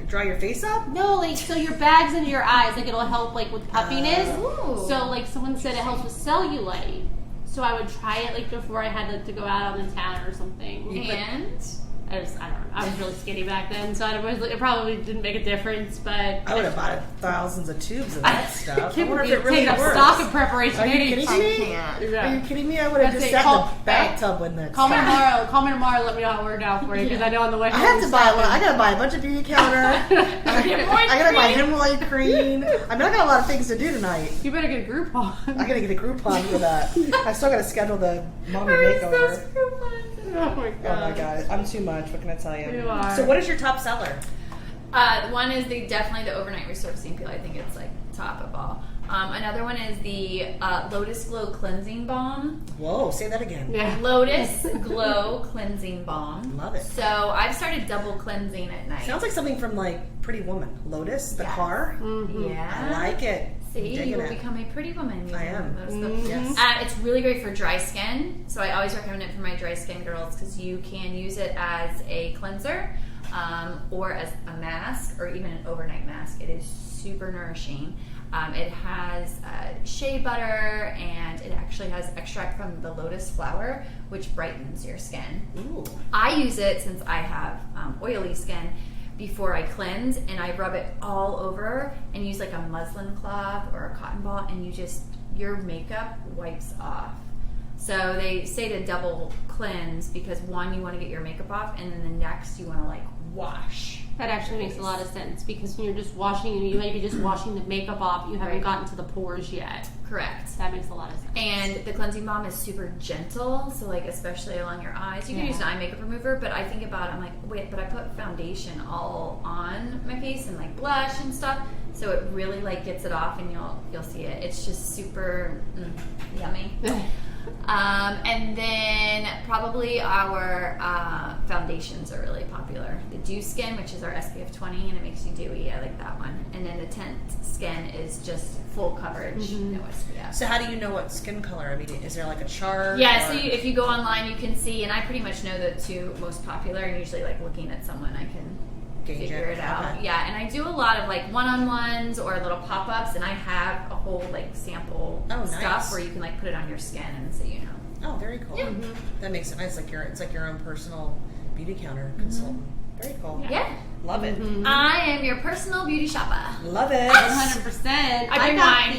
Dry your face up? No, so your bags into your eyes, it'll help with puffiness. Ooh. So someone said it helps with cellulite. So I would try it before I had to go out on the town or something. And I don't know. I was really skinny back then, so it probably didn't make a difference. But I would have bought thousands of tubes of that stuff. I wonder if it really take up works. stock of preparation. Are you kidding me? Yeah. Are you kidding me? I would have just sat in the bathtub with that. Call me tomorrow. Call me tomorrow. Let me know how it worked out for you because I know on the way. I have to buy one. I gotta buy a bunch of beauty counter. I gotta buy hemorrhoid cream. I mean, I got a lot of things to do tonight. You better get a Groupon. I gotta get a Groupon for that. I still gotta schedule the mommy makeover. Oh my God, I'm too much. What can I tell you? You are. So, what is your top seller? one is definitely the overnight resurfacing peel. I think it's top of all. Another one is the Lotus Glow Cleansing Balm. Whoa, say that again. Yeah. Lotus Glow Cleansing Balm. Love it. So I've started double cleansing at night. Sounds like something from Pretty Woman. Lotus, the Yes. car. Yeah. I like it. See, Digging you will it. become a pretty woman. I am. Yes. It's really great for dry skin. So I always recommend it for my dry skin girls because you can use it as a cleanser or as a mask or even an overnight mask. It is super nourishing. It has shea butter and it actually has extract from the lotus flower, which brightens your skin. Ooh. I use it since I have oily skin before I cleanse, and I rub it all over and use a muslin cloth or a cotton ball, and your makeup wipes off. So they say to double cleanse because one, you want to get your makeup off, and then the next you want to wash. That actually makes a lot of sense because when you're just washing, you might be just washing the makeup off. You haven't gotten to the pores yet. Correct. That makes a lot of sense. And the cleansing balm is super gentle, so especially along your eyes. You can use an eye makeup remover, but I think about it, I'm wait, but I put foundation all on my face and blush and stuff, so it really gets it off, and you'll see it. It's just super yummy. And then probably our foundations are really popular. The Dew Skin, which is our SPF 20, and it makes you dewy. I like that one. And then the Tint Skin is just full coverage, no SPF. So how do you know what skin color? I mean, is there a chart? Yeah, so if you go online, you can see, and I pretty much know the two most popular, and usually looking at someone, I can figure it out. Okay. Yeah, and I do a lot of one-on-ones or little pop-ups, and I have a whole sample stuff where you can put it on your skin and so you know. Oh, very cool. Yeah. That makes it nice. It's like your own personal beauty counter consultant. Very cool. Yeah. Love it. I am your personal beauty shopper. Love it. 100%. I got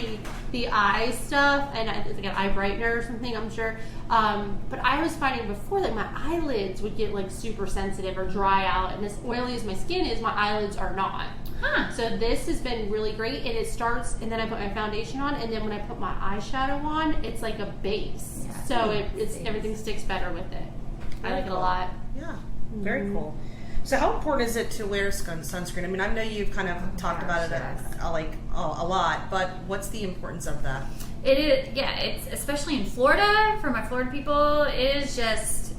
the eye stuff, and it's an eye brightener or something, I'm sure. But I was finding before that my eyelids would get super sensitive or dry out, and as oily as my skin is, my eyelids are not. Huh. So this has been really great, and it starts, and then I put my foundation on, and then when I put my eyeshadow on, it's like a base. Yeah. So everything sticks better with it. I like it a lot. Yeah. Very cool. So how important is it to wear sunscreen? I mean, I know you've kind of talked about it a lot, but what's the importance of that? It is, yeah, it's especially in Florida, for my Florida people, it is just,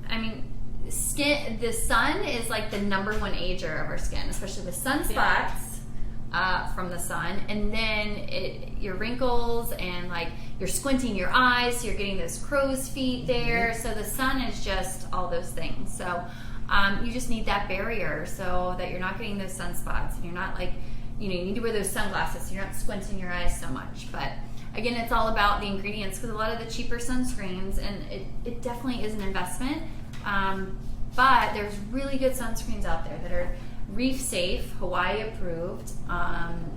the sun is the number one ager of our skin, especially the sunspots from the sun, and then your wrinkles and you're squinting your eyes, so you're getting those crow's feet there. So the sun is just all those things. So you just need that barrier so that you're not getting those sunspots, and you're not you need to wear those sunglasses so you're not squinting your eyes so much. But again, it's all about the ingredients, because a lot of the cheaper sunscreens, and it definitely is an investment, but there's really good sunscreens out there that are reef safe, Hawaii approved.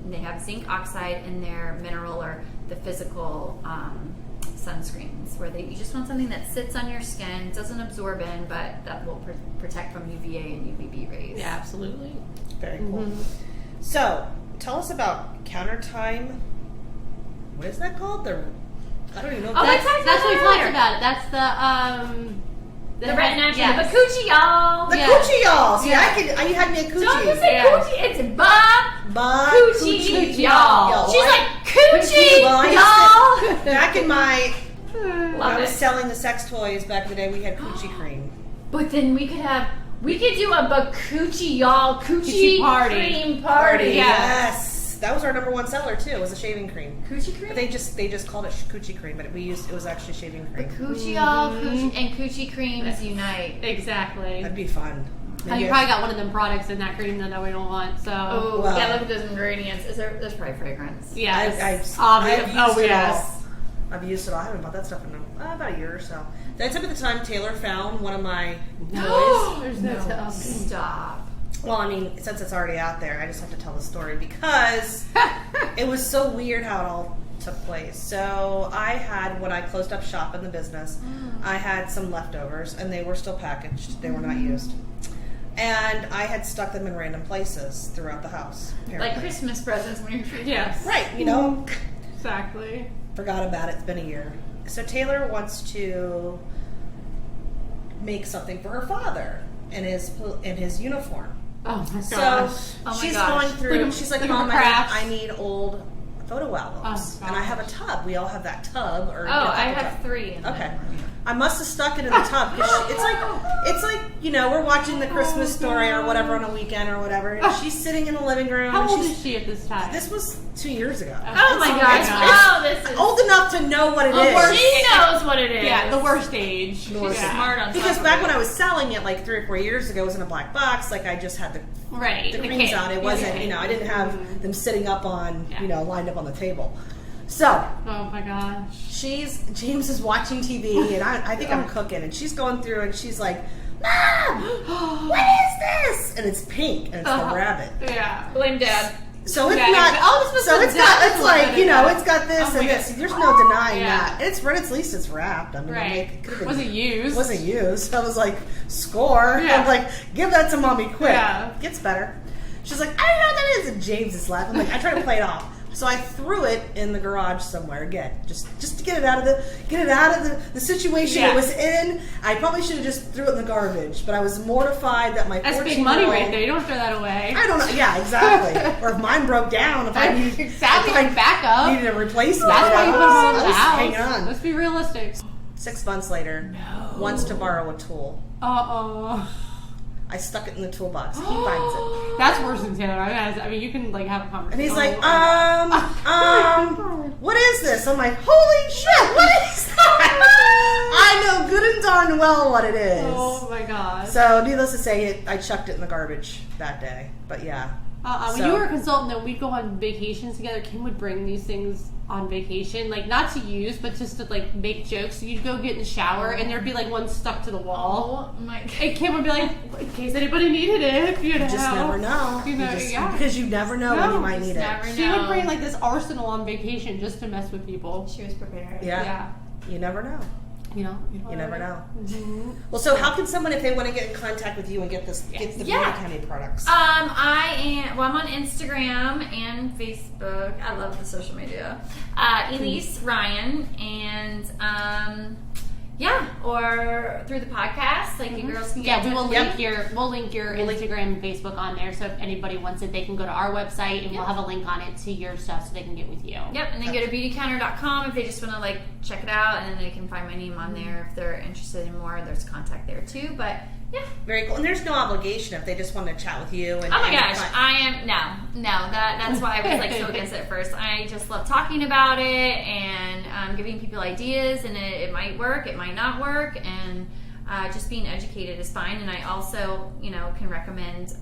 They have zinc oxide in their mineral or the physical sunscreens, where you just want something that sits on your skin, doesn't absorb in, but that will protect from UVA and UVB rays. Yeah, absolutely. Very cool. So tell us about counter time. What is that called? I don't even know. That's what we talked about it. That's the retin action, yes. the coochie y'all. The coochie y'all. See, you had me a coochie. Don't you say coochie? It's coochie coochie y'all. y'all. She's coochie Well, y'all. Back in my when Love I was it. selling the sex toys back in the day, we had coochie cream. But then we could do a Bakuchi y'all coochie party. cream party. Yeah. Yes, that was our number one seller too. It was a shaving cream. Coochie cream. But they just called it coochie cream, but it was actually shaving cream. Coochie y'all and coochie creams unite. Exactly. That'd be fun. Oh, you probably got one of them products in that cream that we don't want. So Oh, Well. yeah, look at those ingredients. There's probably fragrance. yes, I've used it yes. all. I've used it all. I haven't bought that stuff in about a year or so. That's up at the time Taylor found one of my toys. There's no tub. Stop. Well, I mean, since it's already out there, I just have to tell the story because it was so weird how it all took place. So I had, when I closed up shop in the business, I had some leftovers and they were still packaged. They were not used. And I had stuck them in random places throughout the house. Like apparently. Christmas presents when you're Yes. Right, you know, Exactly. forgot about it. It's been a year. So Taylor wants to make something for her father in his uniform. Oh my So gosh. Oh my she's gosh. going through. Like She's like, like Mom, crafts. I need old photo albums, Oh, and I gosh. have a tub. We all have that tub. Or Oh, I a have tub. 3 in Okay. there. I must have stuck it in the tub because it's like we're watching the Christmas story or whatever on a weekend or whatever, and she's sitting in the living room. How and old she's, is she at this time? This was 2 years ago. Oh my Oh my gosh. gosh. Oh, this is. Old enough to know what it is. She knows what it is. yeah, the worst age. She's Yeah. smart on Because top back of when it. I was selling it like 3 or 4 years ago, it was in a black box. Like I just had the Right. creams on. It wasn't, I didn't have them sitting up on, lined up on the table. So Oh my gosh. James is watching TV, and I think I'm cooking, and she's going through, and she's like, Mom, what is this? And it's pink, and it's the rabbit. Yeah. Blame Dad. So it's Yeah, not. oh, this was so the it's got. dad It's like one. it's got this Oh my and this. God. There's no denying Yeah. that. It's at least it's wrapped. I mean, Right. it could've been- Wasn't used. Wasn't used. I was like, score. Yeah. I'm like, give that to Mommy quick. Yeah. Gets better. She's like, I don't know what that is. And James is laughing. I'm like, I try to play it off. So I threw it in the garage somewhere again, just to get it out of the situation Yeah. it was in. I probably should have just threw it in the garbage, but I was mortified that my That's 14-year-old big money right there. You don't throw that away. I don't know. Yeah, exactly. Or if mine broke down, if I needed Exactly. if I Like backup. needed a replacement. That's why you put it all over the I was house. hanging on. Let's be realistic. 6 months later, wants to borrow a tool. Uh-oh. I stuck it in the toolbox. He finds it. That's worse than Taylor. I mean, you can like have a conversation. And he's like, what is this? I'm like, holy shit, what is that? I know good and darn well what it is. Oh my god. So, needless to say, I chucked it in the garbage that day. But yeah. When So- you were a consultant, though, we'd go on vacations together. Kim would bring these things on vacation, like not to use, but just to like make jokes. So you'd go get in the shower, and there'd be like one stuck to the wall. Oh my god. And Kim would be like, in case anybody needed it, you know. You just never know. You know, yeah. Because you never know when No, you might just need never it. She would No. bring like this arsenal on vacation just to mess with people. She was prepared. Yeah. You never know. You know. You never know. Mm-hmm. Well, so how can someone, if they want to get in contact with you and get the Beauty County products? I'm on Instagram and Facebook. I love the social media. Elise Ryan, and or through the podcast, like you girls can get. Yeah, we will Yep. link your Instagram and Facebook on there. So if anybody wants it, they can go to our website and we'll have a link on it to your stuff so they can get with you. Yep, and then go to beautycounter.com if they just want to like check it out, and then they can find my name on there if they're interested in more. There's contact there too, but yeah. Very cool. And there's no obligation if they just want to chat with you. And, Oh my and gosh, find- I am that's why I was like so against it at first. I just love talking about it and giving people ideas, and it might work, it might not work, and just being educated is fine. And I also, can recommend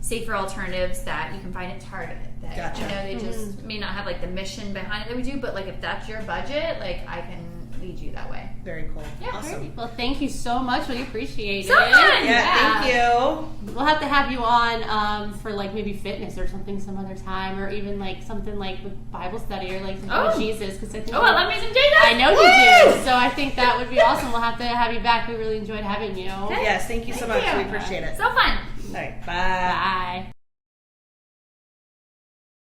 safer alternatives that you can find at Target. That, Gotcha. they just may not have like the mission behind it that we do, but like if that's your budget, like I can lead you that way. Very cool. Yeah, awesome. Well, thank you so much. We appreciate So it. fun! Yeah, thank you. We'll have to have you on for like maybe fitness or something some other time, or even like something like with Bible study or like something with Jesus. Because I think Oh, I love me some Jesus. I know you do. So I think that would be awesome. We'll have to have you back. We really enjoyed having you. Yes, thank you so much. you. We appreciate it. So fun. All right, bye. Bye.